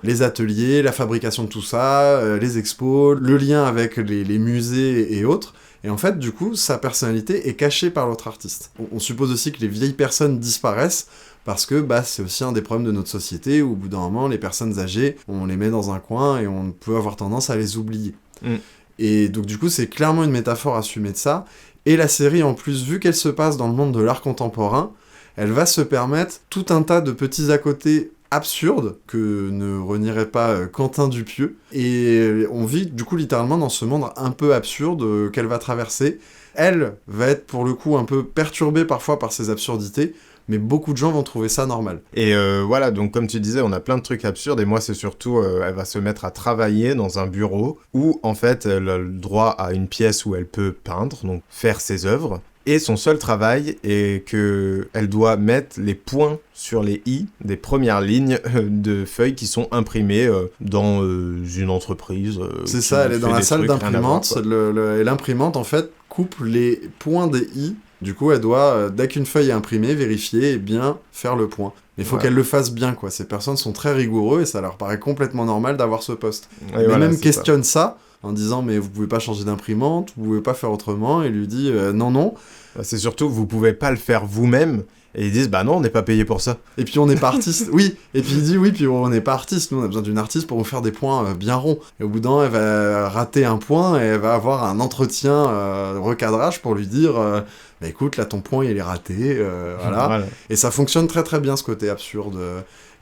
les ateliers, la fabrication de tout ça, les expos, le lien avec les musées et autres. Et en fait, du coup, sa personnalité est cachée par l'autre artiste. On suppose aussi que les vieilles personnes disparaissent parce que c'est aussi un des problèmes de notre société où au bout d'un moment, les personnes âgées, on les met dans un coin et on peut avoir tendance à les oublier. Et donc du coup, c'est clairement une métaphore assumée de ça. Et la série, en plus, vu qu'elle se passe dans le monde de l'art contemporain, elle va se permettre tout un tas de petits à côté absurde que ne renierait pas Quentin Dupieux, et on vit du coup littéralement dans ce monde un peu absurde qu'elle va traverser. Elle va être pour le coup un peu perturbée parfois par ces absurdités, mais beaucoup de gens vont trouver ça normal. Et voilà, donc comme tu disais, on a plein de trucs absurdes, et moi c'est surtout, elle va se mettre à travailler dans un bureau où en fait elle a le droit à une pièce où elle peut peindre, donc faire ses œuvres. Et son seul travail est qu'elle doit mettre les points sur les i des premières lignes de feuilles qui sont imprimées dans une entreprise. C'est ça, elle est dans la salle d'imprimante, et l'imprimante en fait coupe les points des i. Du coup, elle doit, dès qu'une feuille est imprimée, vérifier et bien faire le point. Mais il faut qu'elle le fasse bien, quoi. Ces personnes sont très rigoureux et ça leur paraît complètement normal d'avoir ce poste. Mais voilà, même questionne ça en disant mais vous pouvez pas changer d'imprimante, vous pouvez pas faire autrement, et lui dit non. C'est surtout vous pouvez pas le faire vous-même, et ils disent non, on n'est pas payé pour ça. Et puis on n'est pas artiste, oui, et puis il dit oui, puis on n'est pas artiste, nous on a besoin d'une artiste pour nous faire des points bien ronds. Et au bout d'un moment, elle va rater un point et elle va avoir un entretien recadrage pour lui dire écoute, là ton point il est raté, voilà. Et ça fonctionne très très bien ce côté absurde.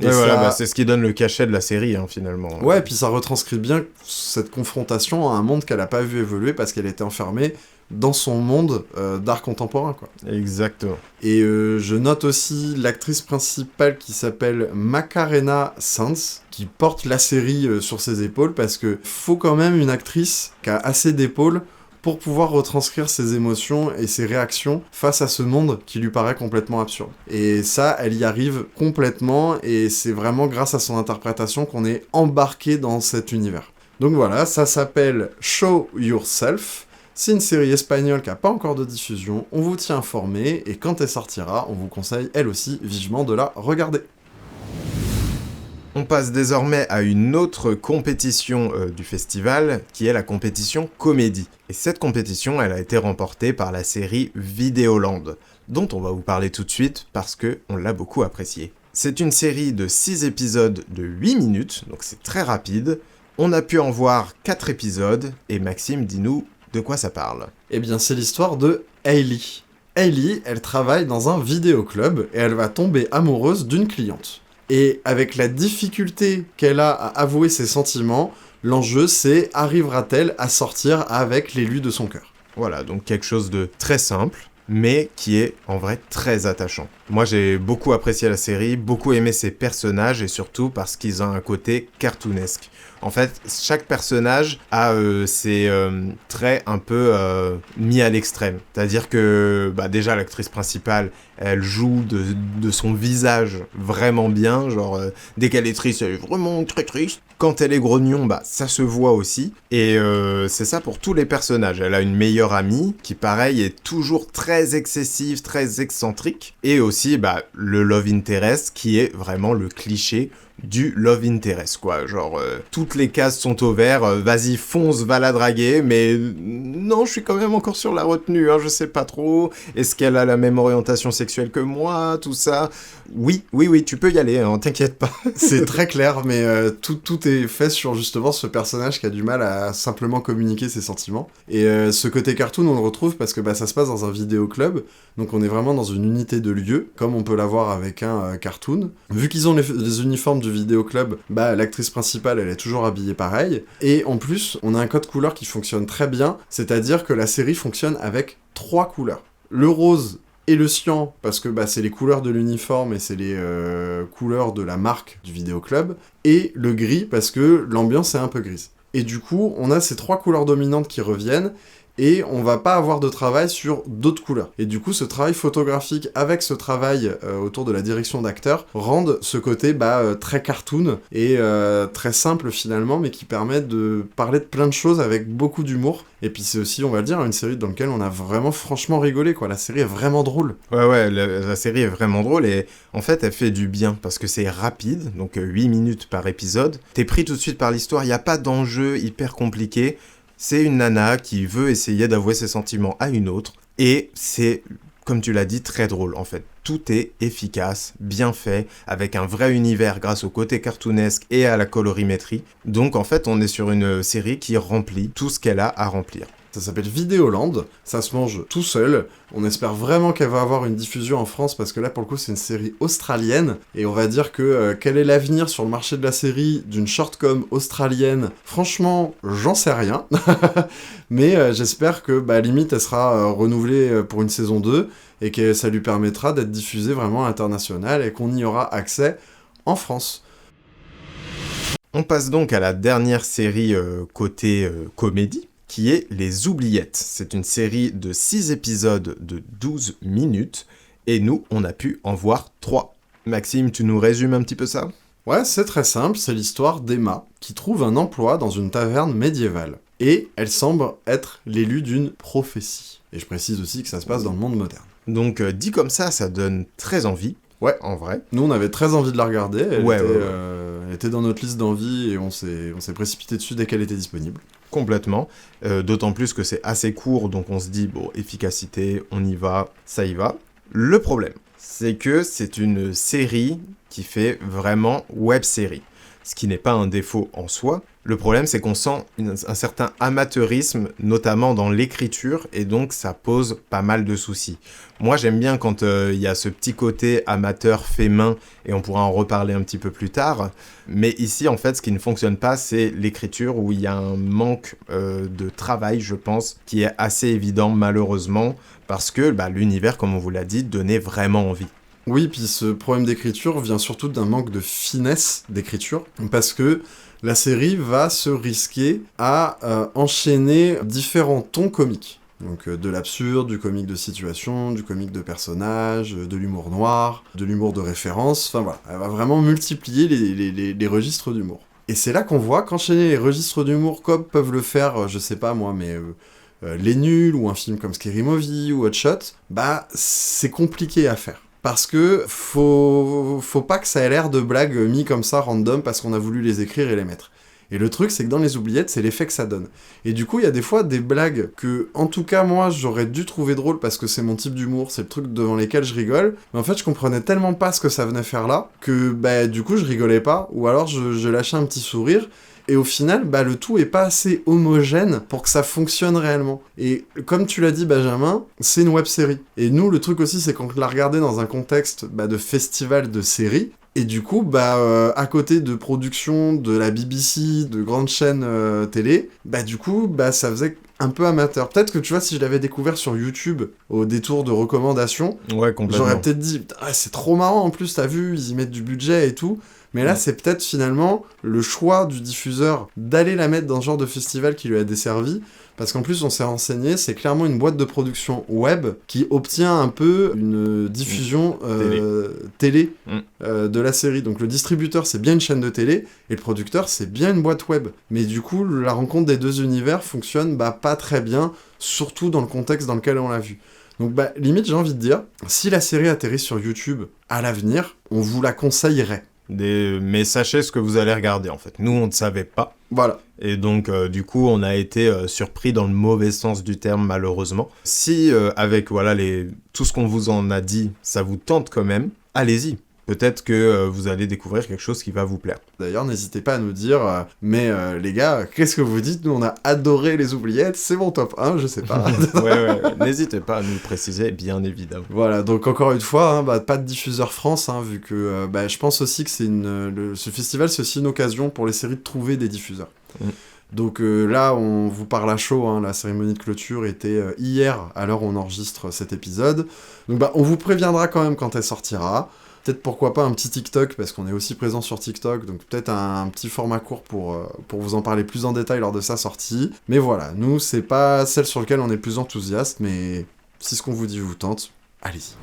Et voilà, c'est ce qui donne le cachet de la série, finalement. Ouais, et puis ça retranscrit bien cette confrontation à un monde qu'elle a pas vu évoluer parce qu'elle était enfermée dans son monde d'art contemporain, quoi. Exactement. Et je note aussi l'actrice principale qui s'appelle Macarena Sanz, qui porte la série sur ses épaules, parce que faut quand même une actrice qui a assez d'épaules pour pouvoir retranscrire ses émotions et ses réactions face à ce monde qui lui paraît complètement absurde. Et ça, elle y arrive complètement, et c'est vraiment grâce à son interprétation qu'on est embarqué dans cet univers. Donc voilà, ça s'appelle Show Yourself. C'est une série espagnole qui n'a pas encore de diffusion, on vous tient informé, et quand elle sortira, on vous conseille elle aussi vivement de la regarder. On passe désormais à une autre compétition du festival, qui est la compétition comédie. Et cette compétition, elle a été remportée par la série Vidéoland, dont on va vous parler tout de suite parce qu'on l'a beaucoup appréciée. C'est une série de 6 épisodes de 8 minutes, donc c'est très rapide. On a pu en voir 4 épisodes, et Maxime, dis-nous de quoi ça parle. Eh bien, c'est l'histoire de Hailey. Hailey, elle travaille dans un vidéoclub, et elle va tomber amoureuse d'une cliente. Et avec la difficulté qu'elle a à avouer ses sentiments, l'enjeu c'est arrivera-t-elle à sortir avec l'élu de son cœur. Voilà, donc quelque chose de très simple, mais qui est en vrai très attachant. Moi j'ai beaucoup apprécié la série, beaucoup aimé ses personnages et surtout parce qu'ils ont un côté cartoonesque. En fait, chaque personnage a ses traits un peu mis à l'extrême. C'est-à-dire que déjà l'actrice principale, elle joue de son visage vraiment bien. Genre, dès qu'elle est triste, elle est vraiment très triste. Quand elle est grognon, ça se voit aussi. Et c'est ça pour tous les personnages. Elle a une meilleure amie qui, pareil, est toujours très excessive, très excentrique. Et aussi, le love interest qui est vraiment le cliché du love interest, quoi. Genre, toutes les cases sont au vert, vas-y, fonce, va la draguer, mais non, je suis quand même encore sur la retenue, hein, je sais pas trop. Est-ce qu'elle a la même orientation sexuelle que moi, tout ça? Oui, tu peux y aller, hein, t'inquiète pas. C'est très clair, mais tout est fait sur justement ce personnage qui a du mal à simplement communiquer ses sentiments. Et ce côté cartoon, on le retrouve parce que ça se passe dans un vidéoclub, donc on est vraiment dans une unité de lieu, comme on peut l'avoir avec un cartoon. Vu qu'ils ont les uniformes du vidéoclub, l'actrice principale, elle est toujours habillée pareil. Et en plus, on a un code couleur qui fonctionne très bien, c'est-à-dire que la série fonctionne avec 3 couleurs. Le rose et le cyan, parce que c'est les couleurs de l'uniforme et c'est les couleurs de la marque du vidéoclub, et le gris, parce que l'ambiance est un peu grise. Et du coup, on a ces 3 couleurs dominantes qui reviennent, et on va pas avoir de travail sur d'autres couleurs. Et du coup, ce travail photographique avec ce travail autour de la direction d'acteurs rendent ce côté très cartoon et très simple finalement, mais qui permet de parler de plein de choses avec beaucoup d'humour. Et puis c'est aussi, on va le dire, une série dans laquelle on a vraiment franchement rigolé, quoi. La série est vraiment drôle. Ouais, la série est vraiment drôle et en fait, elle fait du bien parce que c'est rapide, donc 8 minutes par épisode. T'es pris tout de suite par l'histoire, il n'y a pas d'enjeu hyper compliqué. C'est une nana qui veut essayer d'avouer ses sentiments à une autre. Et c'est, comme tu l'as dit, très drôle en fait. Tout est efficace, bien fait, avec un vrai univers grâce au côté cartoonesque et à la colorimétrie. Donc en fait, on est sur une série qui remplit tout ce qu'elle a à remplir. Ça s'appelle Vidéoland, ça se mange tout seul. On espère vraiment qu'elle va avoir une diffusion en France, parce que là, pour le coup, c'est une série australienne. Et on va dire que quel est l'avenir sur le marché de la série d'une shortcom australienne? Franchement, j'en sais rien. Mais j'espère que, limite, elle sera renouvelée pour une saison 2, et que ça lui permettra d'être diffusée vraiment à l'international, et qu'on y aura accès en France. On passe donc à la dernière série côté comédie, qui est Les Oubliettes. C'est une série de 6 épisodes de 12 minutes, et nous, on a pu en voir 3. Maxime, tu nous résumes un petit peu ça ? Ouais, c'est très simple, c'est l'histoire d'Emma, qui trouve un emploi dans une taverne médiévale. Et elle semble être l'élu d'une prophétie. Et je précise aussi que ça se passe dans le monde moderne. Donc, dit comme ça donne très envie. Ouais, en vrai. Nous, on avait très envie de la regarder. Elle Elle était dans notre liste d'envie et on s'est précipité dessus dès qu'elle était disponible. Complètement. D'autant plus que c'est assez court, donc on se dit, bon, efficacité, on y va, ça y va. Le problème, c'est que c'est une série qui fait vraiment web-série. Ce qui n'est pas un défaut en soi. Le problème, c'est qu'on sent un certain amateurisme, notamment dans l'écriture, et donc ça pose pas mal de soucis. Moi, j'aime bien quand il y a ce petit côté amateur fait main, et on pourra en reparler un petit peu plus tard. Mais ici, en fait, ce qui ne fonctionne pas, c'est l'écriture, où il y a un manque de travail, je pense, qui est assez évident, malheureusement, parce que l'univers, comme on vous l'a dit, donnait vraiment envie. Oui, puis ce problème d'écriture vient surtout d'un manque de finesse d'écriture, parce que la série va se risquer à enchaîner différents tons comiques. Donc de l'absurde, du comique de situation, du comique de personnage, de l'humour noir, de l'humour de référence, enfin voilà, elle va vraiment multiplier les registres d'humour. Et c'est là qu'on voit qu'enchaîner les registres d'humour comme peuvent le faire, je sais pas moi, mais Les Nuls, ou un film comme Scary Movie, ou Hot Shot, c'est compliqué à faire. Parce que faut pas que ça ait l'air de blagues mis comme ça, random, parce qu'on a voulu les écrire et les mettre. Et le truc, c'est que dans Les Oubliettes, c'est l'effet que ça donne. Et du coup, il y a des fois des blagues que, en tout cas, moi, j'aurais dû trouver drôle parce que c'est mon type d'humour, c'est le truc devant lesquels je rigole. Mais en fait, je comprenais tellement pas ce que ça venait faire là, que, du coup, je rigolais pas, ou alors je lâchais un petit sourire. Et au final, le tout est pas assez homogène pour que ça fonctionne réellement. Et comme tu l'as dit, Benjamin, c'est une web-série. Et nous, le truc aussi, c'est qu'on l'a regardé dans un contexte de festival de séries. Et du coup, à côté de production de la BBC, de grandes chaînes télé, du coup, ça faisait un peu amateur. Peut-être que, tu vois, si je l'avais découvert sur YouTube, au détour de recommandations, Ouais, complètement. j'aurais peut-être dit, ah, c'est trop marrant, en plus, t'as vu, ils y mettent du budget et tout. Mais là, c'est peut-être finalement le choix du diffuseur d'aller la mettre dans ce genre de festival qui lui a desservi. Parce qu'en plus, on s'est renseigné, c'est clairement une boîte de production web qui obtient un peu une diffusion télé de la série. Donc le distributeur, c'est bien une chaîne de télé, et le producteur, c'est bien une boîte web. Mais du coup, la rencontre des deux univers fonctionne pas très bien, surtout dans le contexte dans lequel on l'a vu. Donc limite, j'ai envie de dire, si la série atterrit sur YouTube à l'avenir, on vous la conseillerait. Mais sachez ce que vous allez regarder, en fait. Nous, on ne savait pas. Voilà. Et donc, du coup, on a été surpris dans le mauvais sens du terme, malheureusement. Si, avec tout ce qu'on vous en a dit, ça vous tente quand même, allez-y. Peut-être que vous allez découvrir quelque chose qui va vous plaire. D'ailleurs, n'hésitez pas à nous dire, les gars, qu'est-ce que vous dites ? Nous, on a adoré Les Oubliettes, c'est mon top 1, je sais pas. ouais, n'hésitez pas à nous le préciser, bien évidemment. Voilà, donc encore une fois, pas de diffuseur France, vu que je pense aussi que ce festival, c'est aussi une occasion pour les séries de trouver des diffuseurs. Donc là, on vous parle à chaud, la cérémonie de clôture était hier, à l'heure où on enregistre cet épisode. Donc on vous préviendra quand même quand elle sortira. Peut-être pourquoi pas un petit TikTok, parce qu'on est aussi présent sur TikTok, donc peut-être un petit format court pour vous en parler plus en détail lors de sa sortie. Mais voilà, nous, c'est pas celle sur laquelle on est plus enthousiaste, mais si ce qu'on vous dit vous tente, allez-y.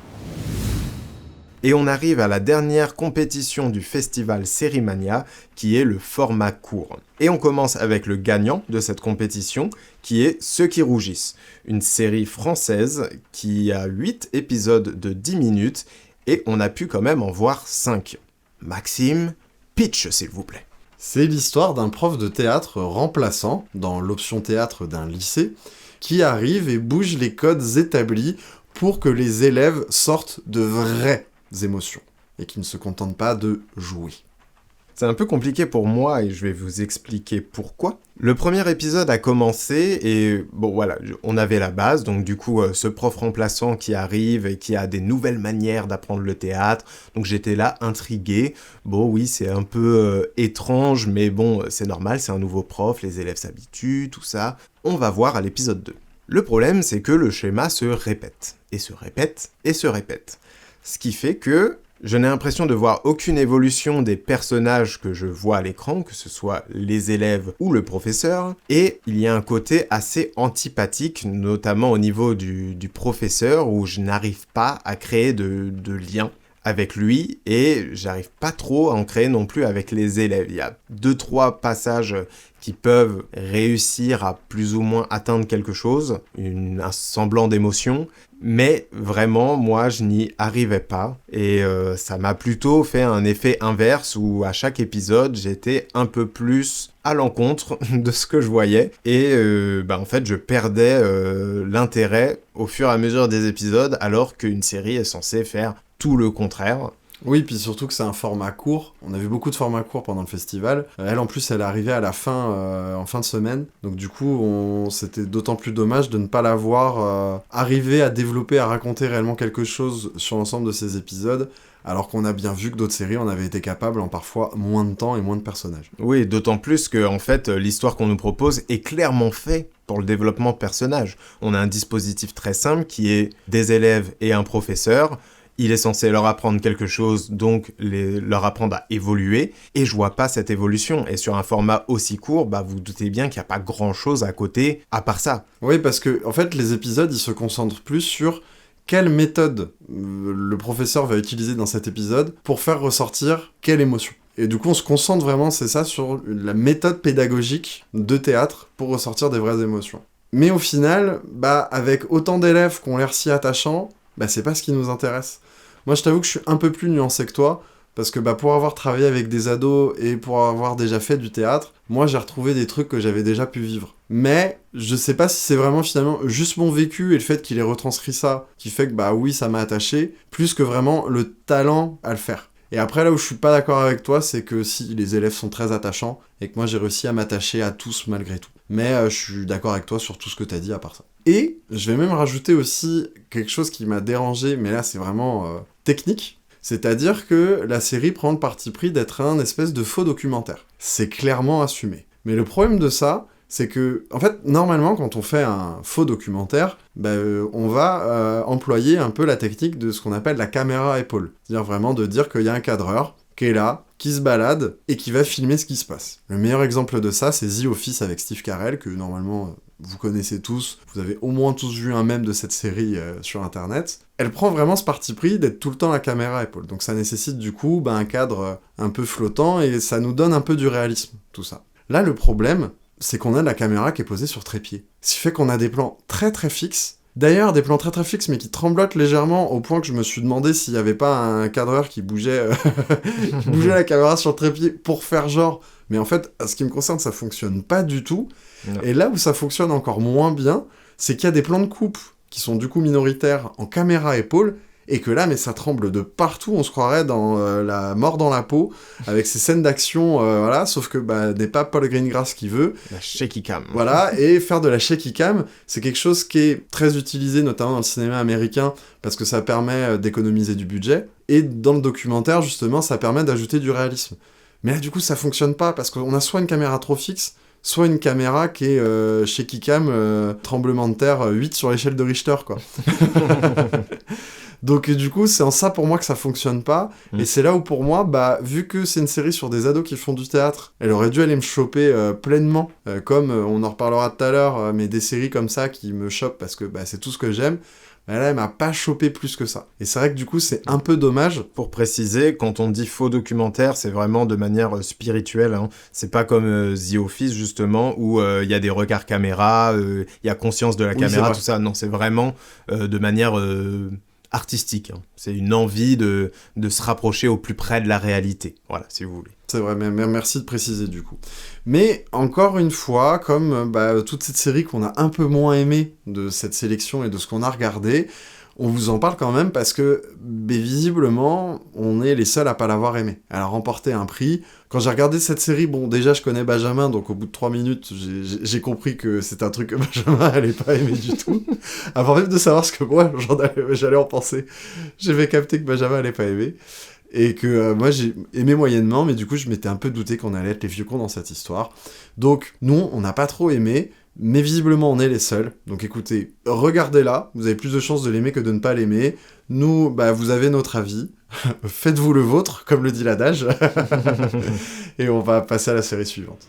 Et on arrive à la dernière compétition du festival Sérimania, qui est le format court. Et on commence avec le gagnant de cette compétition, qui est Ceux qui rougissent, une série française qui a 8 épisodes de 10 minutes, et on a pu quand même en voir 5. Maxime, pitch s'il vous plaît. C'est l'histoire d'un prof de théâtre remplaçant, dans l'option théâtre d'un lycée, qui arrive et bouge les codes établis pour que les élèves sortent de vraies émotions, et qui ne se contentent pas de jouer. C'est un peu compliqué pour moi et je vais vous expliquer pourquoi. Le premier épisode a commencé et on avait la base, donc du coup ce prof remplaçant qui arrive et qui a des nouvelles manières d'apprendre le théâtre, donc j'étais là intrigué. Bon oui, c'est un peu étrange, mais bon, c'est normal, c'est un nouveau prof, les élèves s'habituent, tout ça. On va voir à l'épisode 2. Le problème, c'est que le schéma se répète, et se répète, et se répète. Ce qui fait que je n'ai l'impression de voir aucune évolution des personnages que je vois à l'écran, que ce soit les élèves ou le professeur, et il y a un côté assez antipathique, notamment au niveau du professeur, où je n'arrive pas à créer de lien avec lui, et j'arrive pas trop à en créer non plus avec les élèves. Il y a 2-3 passages qui peuvent réussir à plus ou moins atteindre quelque chose, un semblant d'émotion, mais vraiment, moi, je n'y arrivais pas, et ça m'a plutôt fait un effet inverse, où à chaque épisode, j'étais un peu plus à l'encontre de ce que je voyais, et en fait, je perdais l'intérêt au fur et à mesure des épisodes, alors qu'une série est censée faire tout le contraire. Oui, puis surtout que c'est un format court. On a vu beaucoup de formats courts pendant le festival. Elle, en plus, elle est arrivée à la fin, en fin de semaine. Donc du coup, c'était d'autant plus dommage de ne pas la voir arriver à développer, à raconter réellement quelque chose sur l'ensemble de ces épisodes, alors qu'on a bien vu que d'autres séries en avaient été capables en parfois moins de temps et moins de personnages. Oui, d'autant plus que, en fait, l'histoire qu'on nous propose est clairement faite pour le développement de personnages. On a un dispositif très simple qui est des élèves et un professeur. Il est censé leur apprendre quelque chose, donc leur apprendre à évoluer, et je vois pas cette évolution. Et sur un format aussi court, vous doutez bien qu'il n'y a pas grand-chose à côté, à part ça. Oui, parce que, en fait, les épisodes, ils se concentrent plus sur quelle méthode le professeur va utiliser dans cet épisode pour faire ressortir quelle émotion. Et du coup, on se concentre vraiment, c'est ça, sur la méthode pédagogique de théâtre pour ressortir des vraies émotions. Mais au final, avec autant d'élèves qui ont l'air si attachants, c'est pas ce qui nous intéresse. Moi, je t'avoue que je suis un peu plus nuancé que toi, parce que pour avoir travaillé avec des ados et pour avoir déjà fait du théâtre, moi, j'ai retrouvé des trucs que j'avais déjà pu vivre. Mais je sais pas si c'est vraiment finalement juste mon vécu et le fait qu'il ait retranscrit ça qui fait que oui, ça m'a attaché, plus que vraiment le talent à le faire. Et après, là où je suis pas d'accord avec toi, c'est que si les élèves sont très attachants et que moi, j'ai réussi à m'attacher à tous malgré tout. Mais je suis d'accord avec toi sur tout ce que t'as dit à part ça. Et je vais même rajouter aussi quelque chose qui m'a dérangé, mais là c'est vraiment technique, c'est-à-dire que la série prend le parti pris d'être un espèce de faux documentaire. C'est clairement assumé. Mais le problème de ça, c'est que, en fait, normalement, quand on fait un faux documentaire, on va employer un peu la technique de ce qu'on appelle la caméra à épaule. C'est-à-dire vraiment de dire qu'il y a un cadreur qui est là, qui se balade, et qui va filmer ce qui se passe. Le meilleur exemple de ça, c'est The Office avec Steve Carell, que normalement, vous connaissez tous, vous avez au moins tous vu un mème de cette série sur Internet. Elle prend vraiment ce parti pris d'être tout le temps la caméra à épaule. Donc ça nécessite du coup un cadre un peu flottant, et ça nous donne un peu du réalisme, tout ça. Là, le problème, c'est qu'on a de la caméra qui est posée sur trépied. Ce qui fait qu'on a des plans très très fixes. D'ailleurs, des plans très très fixes, mais qui tremblotent légèrement, au point que je me suis demandé s'il n'y avait pas un cadreur qui bougeait, qui bougeait la caméra sur le trépied pour faire genre. Mais en fait, à ce qui me concerne, ça fonctionne pas du tout. Non. Et là où ça fonctionne encore moins bien, c'est qu'il y a des plans de coupe qui sont du coup minoritaires en caméra épaule, et que là, mais ça tremble de partout, on se croirait dans la mort dans la peau, avec ces scènes d'action, voilà, sauf que n'est pas Paul Greengrass qui veut. La shaky cam. Voilà, et faire de la shaky cam, c'est quelque chose qui est très utilisé, notamment dans le cinéma américain, parce que ça permet d'économiser du budget, et dans le documentaire, justement, ça permet d'ajouter du réalisme. Mais là, du coup, ça fonctionne pas, parce qu'on a soit une caméra trop fixe, soit une caméra qui est shaky cam, tremblement de terre 8 sur l'échelle de Richter, quoi. Donc du coup, c'est en ça pour moi que ça fonctionne pas, et c'est là où pour moi, vu que c'est une série sur des ados qui font du théâtre, elle aurait dû aller me choper pleinement, comme on en reparlera tout à l'heure, mais des séries comme ça qui me chopent parce que c'est tout ce que j'aime. Là, elle m'a pas chopé plus que ça. Et c'est vrai que du coup, c'est un peu dommage. Pour préciser, quand on dit faux documentaire, c'est vraiment de manière spirituelle. Hein. C'est pas comme The Office, justement, où y a des regards caméra, y a conscience de la caméra, tout ça. Non, c'est vraiment de manière artistique. Hein. C'est une envie de se rapprocher au plus près de la réalité. Voilà, si vous voulez. C'est vrai, mais merci de préciser du coup. Mais encore une fois, comme toute cette série qu'on a un peu moins aimée de cette sélection et de ce qu'on a regardé, on vous en parle quand même parce que visiblement, on est les seuls à pas l'avoir aimée. Elle a remporté un prix. Quand j'ai regardé cette série, déjà je connais Benjamin, donc au bout de 3 minutes, j'ai compris que c'est un truc que Benjamin allait pas aimer du tout. Avant même de savoir ce que moi j'allais en penser, j'avais capté que Benjamin allait pas aimer. Et que moi j'ai aimé moyennement, mais du coup je m'étais un peu douté qu'on allait être les vieux cons dans cette histoire. Donc nous, on n'a pas trop aimé, mais visiblement on est les seuls. Donc écoutez, regardez-la, vous avez plus de chances de l'aimer que de ne pas l'aimer. Nous, vous avez notre avis, faites-vous le vôtre, comme le dit l'adage. Et on va passer à la série suivante.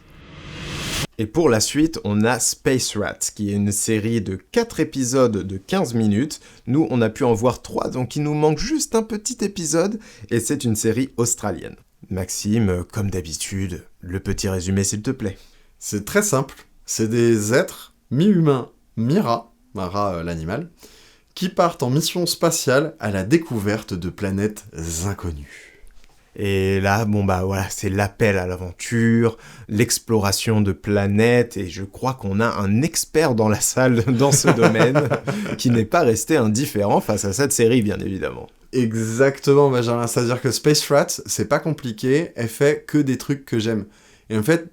Et pour la suite, on a Space Rat, qui est une série de 4 épisodes de 15 minutes. Nous, on a pu en voir 3, donc il nous manque juste un petit épisode, et c'est une série australienne. Maxime, comme d'habitude, le petit résumé s'il te plaît. C'est très simple, c'est des êtres mi-humains, mi-rats, un rat l'animal, qui partent en mission spatiale à la découverte de planètes inconnues. Et là, voilà, c'est l'appel à l'aventure, l'exploration de planètes, et je crois qu'on a un expert dans la salle dans ce domaine, qui n'est pas resté indifférent face à cette série, bien évidemment. Exactement, Benjamin, c'est-à-dire que Space Rat, c'est pas compliqué, elle fait que des trucs que j'aime. Et en fait,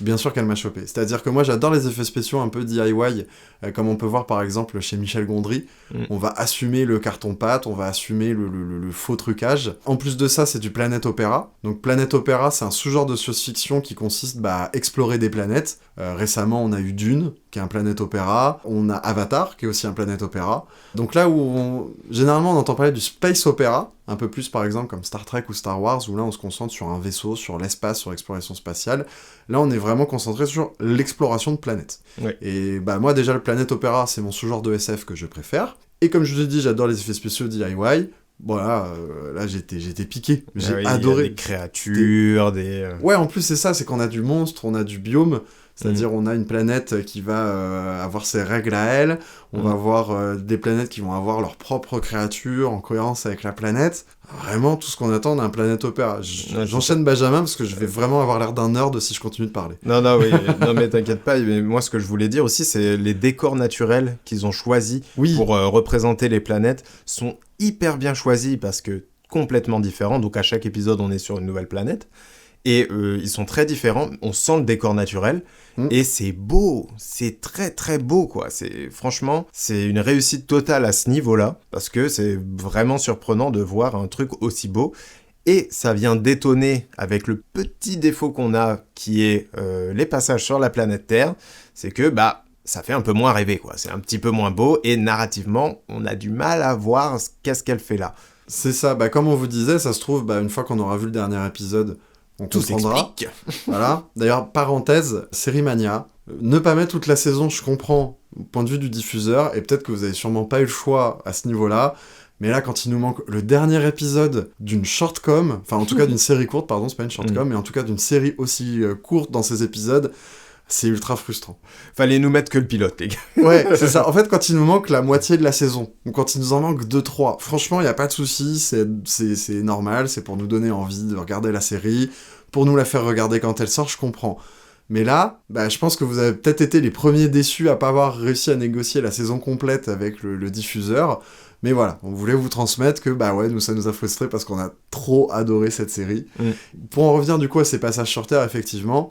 bien sûr qu'elle m'a chopé. C'est-à-dire que moi, j'adore les effets spéciaux un peu DIY, comme on peut voir par exemple chez Michel Gondry. On va assumer le carton-pâte, on va assumer le faux trucage. En plus de ça, c'est du Planet Opera. Donc Planet Opera, c'est un sous-genre de science-fiction qui consiste à explorer des planètes. Récemment, on a eu Dune, qui est un Planet Opera. On a Avatar, qui est aussi un Planet Opera. Donc là où généralement on entend parler du Space Opera, un peu plus par exemple comme Star Trek ou Star Wars, où là on se concentre sur un vaisseau, sur l'espace, sur l'exploration spatiale. Là on est vraiment concentré sur l'exploration de planètes. Ouais. Et moi déjà le Planet Opera c'est mon sous-genre de SF que je préfère. Et comme je vous ai dit, j'adore les effets spéciaux DIY. Voilà, là j'étais piqué. J'ai adoré. Il y a des créatures, Ouais, en plus c'est ça, c'est qu'on a du monstre, on a du biome. C'est-à-dire on a une planète qui va avoir ses règles à elle, on va avoir des planètes qui vont avoir leurs propres créatures en cohérence avec la planète. Vraiment tout ce qu'on attend d'un Planet Opera. J'enchaîne Benjamin parce que je vais vraiment avoir l'air d'un nerd si je continue de parler. Non mais t'inquiète pas, mais moi ce que je voulais dire aussi c'est les décors naturels qu'ils ont choisis pour représenter les planètes sont hyper bien choisis parce que complètement différents, donc à chaque épisode on est sur une nouvelle planète. Et ils sont très différents, on sent le décor naturel, et c'est beau, c'est très très beau quoi. Franchement, c'est une réussite totale à ce niveau-là, parce que c'est vraiment surprenant de voir un truc aussi beau. Et ça vient détonner avec le petit défaut qu'on a, qui est les passages sur la planète Terre, c'est que ça fait un peu moins rêver, quoi. C'est un petit peu moins beau, et narrativement, on a du mal à voir qu'est-ce qu'elle fait là. C'est ça, comme on vous disait, ça se trouve, une fois qu'on aura vu le dernier épisode, on Tout comprendra. s'explique. Voilà. D'ailleurs, parenthèse, Série Mania, ne pas mettre toute la saison, je comprends, au point de vue du diffuseur, et peut-être que vous avez sûrement pas eu le choix à ce niveau-là, mais là, quand il nous manque le dernier épisode d'une shortcom, enfin en tout cas d'une série courte, pardon, c'est pas une shortcom, mais en tout cas d'une série aussi courte dans ces épisodes, c'est ultra frustrant. Fallait nous mettre que le pilote, les gars. Ouais, c'est ça. En fait, quand il nous manque la moitié de la saison, ou quand il nous en manque 2-3, franchement, il n'y a pas de souci, c'est normal, c'est pour nous donner envie de regarder la série, pour nous la faire regarder quand elle sort, je comprends. Mais là, je pense que vous avez peut-être été les premiers déçus à pas avoir réussi à négocier la saison complète avec le diffuseur. Mais voilà, on voulait vous transmettre que, nous, ça nous a frustrés parce qu'on a trop adoré cette série. Pour en revenir, du coup, à ces passages sur Terre, effectivement,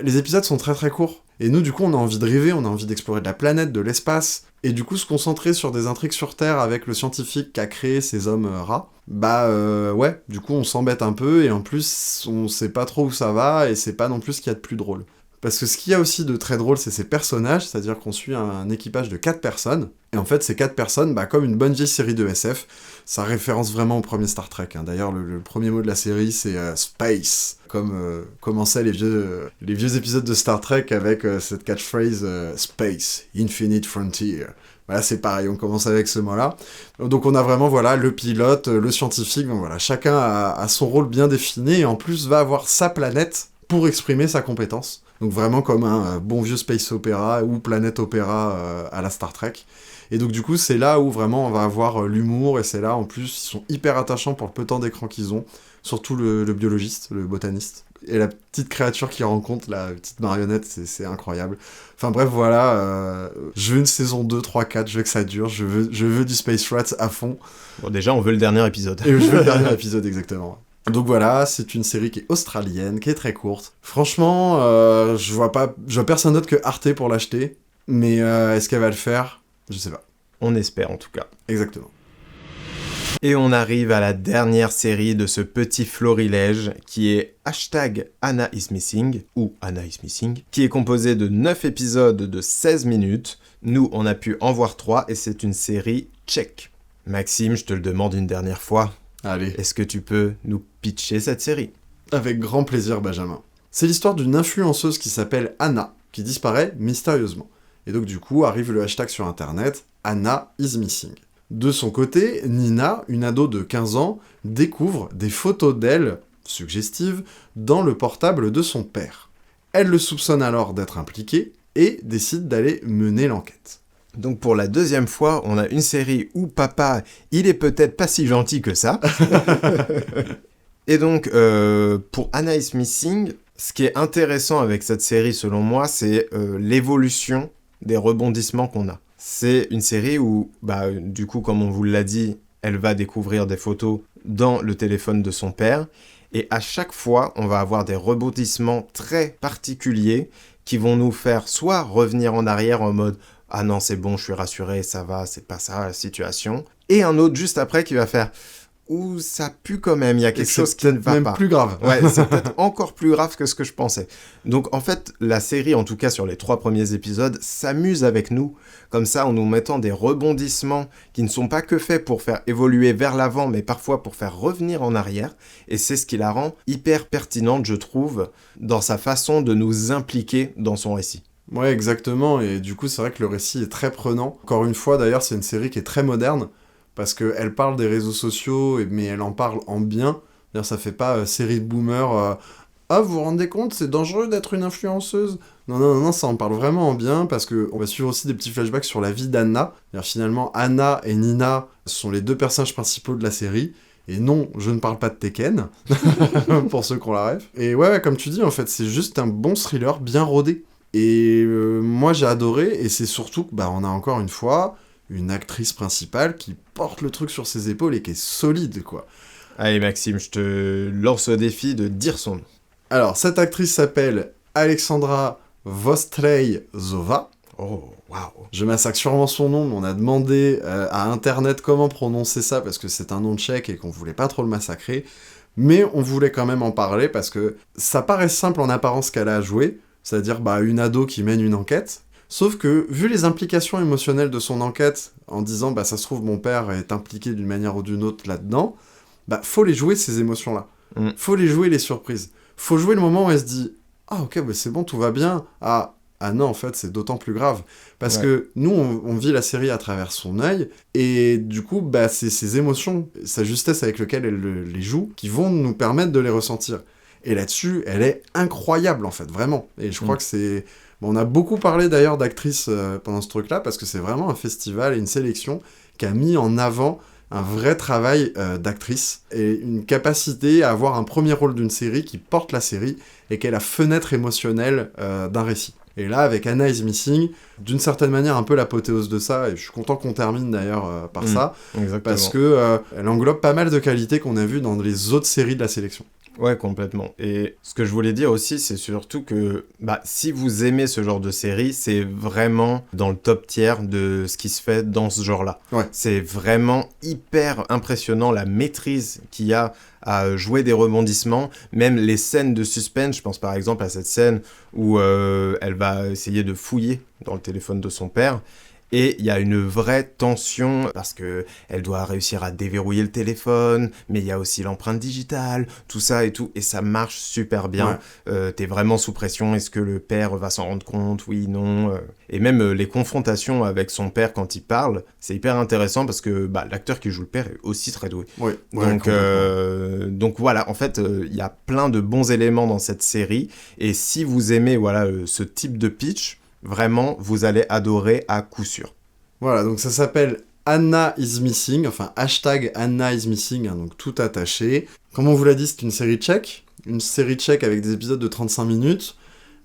les épisodes sont très très courts. Et nous, du coup, on a envie de rêver, on a envie d'explorer de la planète, de l'espace, et du coup, se concentrer sur des intrigues sur Terre avec le scientifique qui a créé ces hommes rats, du coup, on s'embête un peu, et en plus, on sait pas trop où ça va, et c'est pas non plus ce qu'il y a de plus drôle. Parce que ce qu'il y a aussi de très drôle, c'est ces personnages, c'est-à-dire qu'on suit un équipage de 4 personnes, et en fait, ces 4 personnes, comme une bonne vieille série de SF, ça référence vraiment au premier Star Trek. D'ailleurs, le premier mot de la série, c'est Space, comme commençaient les vieux épisodes de Star Trek avec cette catchphrase Space, Infinite Frontier. Voilà, c'est pareil, on commence avec ce mot-là. Donc on a vraiment, le pilote, le scientifique, donc voilà, chacun a son rôle bien défini, et en plus va avoir sa planète pour exprimer sa compétence. Donc vraiment comme un bon vieux space opéra ou planète opéra à la Star Trek. Et donc du coup, c'est là où vraiment on va avoir l'humour, et c'est là, en plus, ils sont hyper attachants pour le peu de temps d'écran qu'ils ont. Surtout le biologiste, le botaniste. Et la petite créature qu'ils rencontrent, la petite marionnette, c'est incroyable. Enfin bref, voilà, je veux une saison 2, 3, 4, je veux que ça dure, je veux du Space Rats à fond. Bon, déjà, on veut le dernier épisode. Et je veux le dernier épisode, exactement. Donc voilà, c'est une série qui est australienne, qui est très courte. Franchement, je vois personne d'autre que Arte pour l'acheter, mais est-ce qu'elle va le faire ? Je sais pas. On espère, en tout cas. Exactement. Et on arrive à la dernière série de ce petit florilège qui est #Anna is Missing, ou Anna is Missing, qui est composé de 9 épisodes de 16 minutes. Nous, on a pu en voir 3, et c'est une série tchèque. Maxime, je te le demande une dernière fois. Allez. Est-ce que tu peux nous pitcher cette série ? Avec grand plaisir, Benjamin. C'est l'histoire d'une influenceuse qui s'appelle Anna, qui disparaît mystérieusement. Et donc du coup, arrive le hashtag sur internet, Anna is Missing. De son côté, Nina, une ado de 15 ans, découvre des photos d'elle, suggestives, dans le portable de son père. Elle le soupçonne alors d'être impliqué, et décide d'aller mener l'enquête. Donc pour la deuxième fois, on a une série où papa, il est peut-être pas si gentil que ça. Et donc, pour Anna is Missing, ce qui est intéressant avec cette série, selon moi, c'est l'évolution des rebondissements qu'on a. C'est une série où, du coup, comme on vous l'a dit, elle va découvrir des photos dans le téléphone de son père. Et à chaque fois, on va avoir des rebondissements très particuliers qui vont nous faire soit revenir en arrière en mode « Ah non, c'est bon, je suis rassuré, ça va, c'est pas ça la situation ». Et un autre juste après qui va faire « Ouh, ça pue quand même, il y a quelque chose qui ne va même pas ». plus grave. Ouais, c'est peut-être encore plus grave que ce que je pensais. Donc en fait, la série, en tout cas sur les 3 premiers épisodes, s'amuse avec nous, comme ça, en nous mettant des rebondissements qui ne sont pas que faits pour faire évoluer vers l'avant, mais parfois pour faire revenir en arrière. Et c'est ce qui la rend hyper pertinente, je trouve, dans sa façon de nous impliquer dans son récit. Ouais, exactement, et du coup, c'est vrai que le récit est très prenant. Encore une fois, d'ailleurs, c'est une série qui est très moderne, parce qu'elle parle des réseaux sociaux, mais elle en parle en bien. D'ailleurs, ça fait pas série de boomers... Ah, vous vous rendez compte, c'est dangereux d'être une influenceuse ? Non, ça en parle vraiment en bien, parce qu'on va suivre aussi des petits flashbacks sur la vie d'Anna. D'ailleurs, finalement, Anna et Nina sont les 2 personnages principaux de la série. Et non, je ne parle pas de Tekken, pour ceux qui ont la ref. Et ouais, comme tu dis, en fait, c'est juste un bon thriller bien rodé. Et moi, j'ai adoré, et c'est surtout qu'on a encore une fois une actrice principale qui porte le truc sur ses épaules et qui est solide, quoi. Allez Maxime, je te lance le défi de dire son nom. Alors, cette actrice s'appelle Alexandra Vostrejzová. Oh, waouh. Je massacre sûrement son nom, mais on a demandé à Internet comment prononcer ça, parce que c'est un nom tchèque et qu'on voulait pas trop le massacrer. Mais on voulait quand même en parler parce que ça paraît simple en apparence qu'elle a à jouer, c'est-à-dire une ado qui mène une enquête. Sauf que, vu les implications émotionnelles de son enquête, en disant ça se trouve mon père est impliqué d'une manière ou d'une autre là-dedans, faut les jouer ces émotions-là. Faut les jouer les surprises. Faut jouer le moment où elle se dit ah ok c'est bon, tout va bien. Ah non, en fait, c'est d'autant plus grave. Parce que nous, on vit la série à travers son œil, et du coup, c'est ses émotions, sa justesse avec laquelle elle les joue, qui vont nous permettre de les ressentir. Et là-dessus, elle est incroyable, en fait, vraiment. Et je crois que c'est... on a beaucoup parlé, d'ailleurs, d'actrices pendant ce truc-là, parce que c'est vraiment un festival et une sélection qui a mis en avant un vrai travail d'actrice, et une capacité à avoir un premier rôle d'une série qui porte la série, et qui est la fenêtre émotionnelle d'un récit. Et là, avec Anna is Missing, d'une certaine manière, un peu l'apothéose de ça, et je suis content qu'on termine d'ailleurs par ça, exactement. parce que elle englobe pas mal de qualités qu'on a vues dans les autres séries de la sélection. Ouais, complètement. Et ce que je voulais dire aussi, c'est surtout que si vous aimez ce genre de série, c'est vraiment dans le top tier de ce qui se fait dans ce genre-là. Ouais. C'est vraiment hyper impressionnant la maîtrise qu'il y a à jouer des rebondissements, même les scènes de suspense. Je pense par exemple à cette scène où elle va essayer de fouiller dans le téléphone de son père. Et il y a une vraie tension parce que elle doit réussir à déverrouiller le téléphone, mais il y a aussi l'empreinte digitale, tout ça et tout, et ça marche super bien. Ouais. T'es vraiment sous pression, est-ce que le père va s'en rendre compte, oui, non. Et même les confrontations avec son père quand il parle, c'est hyper intéressant parce que l'acteur qui joue le père est aussi très doué. Oui. Donc voilà, en fait, il y a plein de bons éléments dans cette série, et si vous aimez ce type de pitch, vraiment, vous allez adorer à coup sûr. Voilà, donc ça s'appelle Anna is Missing, enfin #Anna is Missing, donc tout attaché. Comme on vous l'a dit, c'est une série tchèque avec des épisodes de 35 minutes.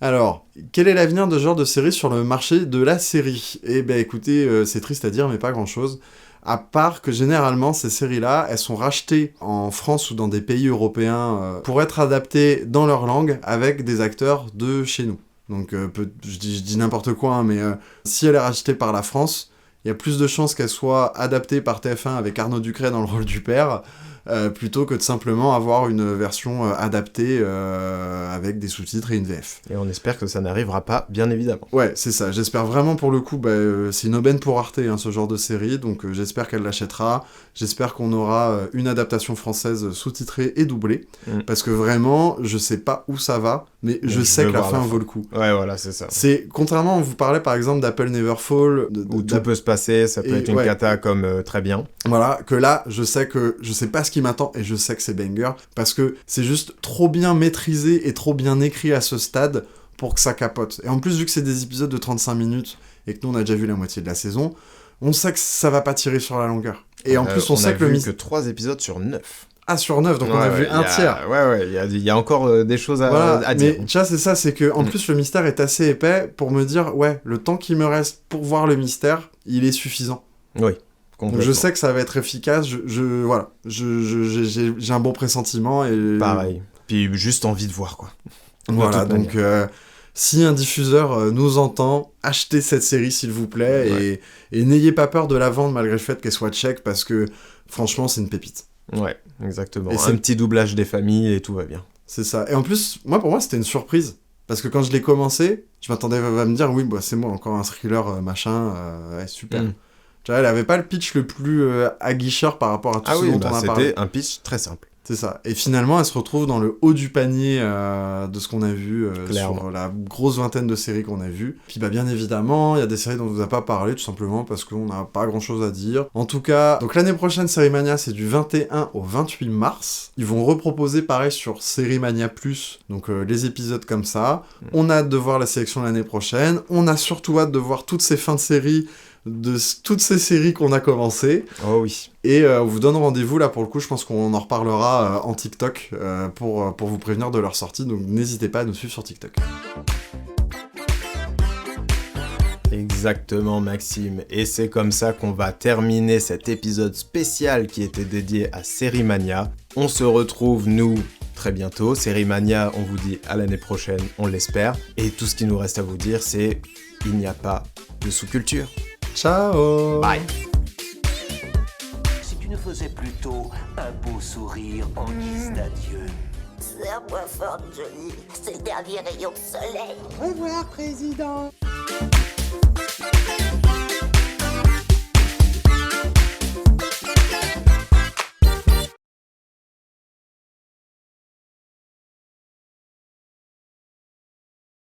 Alors, quel est l'avenir de ce genre de série sur le marché de la série ? Eh ben écoutez, c'est triste à dire, mais pas grand-chose. À part que généralement, ces séries-là, elles sont rachetées en France ou dans des pays européens pour être adaptées dans leur langue avec des acteurs de chez nous. Donc, je dis n'importe quoi, mais si elle est rachetée par la France, il y a plus de chances qu'elle soit adaptée par TF1 avec Arnaud Ducret dans le rôle du père, plutôt que de simplement avoir une version adaptée avec des sous-titres et une VF. Et on espère que ça n'arrivera pas, bien évidemment. Ouais, c'est ça. J'espère vraiment, pour le coup, c'est une aubaine pour Arte, ce genre de série, donc j'espère qu'elle l'achètera. J'espère qu'on aura une adaptation française sous-titrée et doublée, parce que vraiment, je sais pas où ça va, mais je sais que la fin vaut le coup. Ouais, voilà, c'est ça. Contrairement, on vous parlait par exemple d'Apple Neverfall, où tout peut se passer, ça peut être une cata comme très bien. Voilà, que là, je sais pas ce qui m'attend, et je sais que c'est banger, parce que c'est juste trop bien maîtrisé et trop bien écrit à ce stade pour que ça capote. Et en plus, vu que c'est des épisodes de 35 minutes, et que nous on a déjà vu la moitié de la saison, on sait que ça va pas tirer sur la longueur. Et en plus, on sait que le mystère... que 3 épisodes sur 9. Ah, sur 9, donc on a vu un tiers. Ouais, il y a encore des choses à dire. Mais tu vois, c'est ça, c'est que en plus, le mystère est assez épais pour me dire, le temps qu'il me reste pour voir le mystère, il est suffisant. Oui. Donc je sais que ça va être efficace, j'ai un bon pressentiment. Et... Pareil. Puis juste envie de voir, quoi. Voilà, donc si un diffuseur nous entend, achetez cette série s'il vous plaît, et n'ayez pas peur de la vendre malgré le fait qu'elle soit tchèque, parce que franchement c'est une pépite. Ouais, exactement. Et un petit doublage des familles et tout va bien. C'est ça. Et en plus, pour moi c'était une surprise, parce que quand je l'ai commencé, je m'attendais à me dire, oui, c'est moi, encore un thriller machin, super. Tu vois, elle avait pas le pitch le plus aguicheur par rapport à tout ce dont on a parlé. C'était un pitch très simple. C'est ça. Et finalement, elle se retrouve dans le haut du panier de ce qu'on a vu sur la grosse vingtaine de séries qu'on a vues. Puis bien évidemment, il y a des séries dont on vous a pas parlé, tout simplement parce qu'on n'a pas grand-chose à dire. En tout cas, donc l'année prochaine, Série Mania, c'est du 21 au 28 mars. Ils vont reproposer pareil sur Série Mania+, donc les épisodes comme ça. On a hâte de voir la sélection l'année prochaine. On a surtout hâte de voir toutes ces fins de série, de toutes ces séries qu'on a commencées. Oh oui. Et on vous donne rendez-vous, là pour le coup, je pense qu'on en reparlera en TikTok pour vous prévenir de leur sortie, donc n'hésitez pas à nous suivre sur TikTok. Exactement, Maxime. Et c'est comme ça qu'on va terminer cet épisode spécial qui était dédié à Série Mania. On se retrouve, nous, très bientôt. Série Mania, on vous dit à l'année prochaine, on l'espère. Et tout ce qui nous reste à vous dire, c'est il n'y a pas de sous-culture. Ciao. Bye. tu nous faisais plutôt un beau sourire en guise d'adieu. Serre-moi fort, Johnny. C'est le dernier rayon de soleil. Au revoir, président.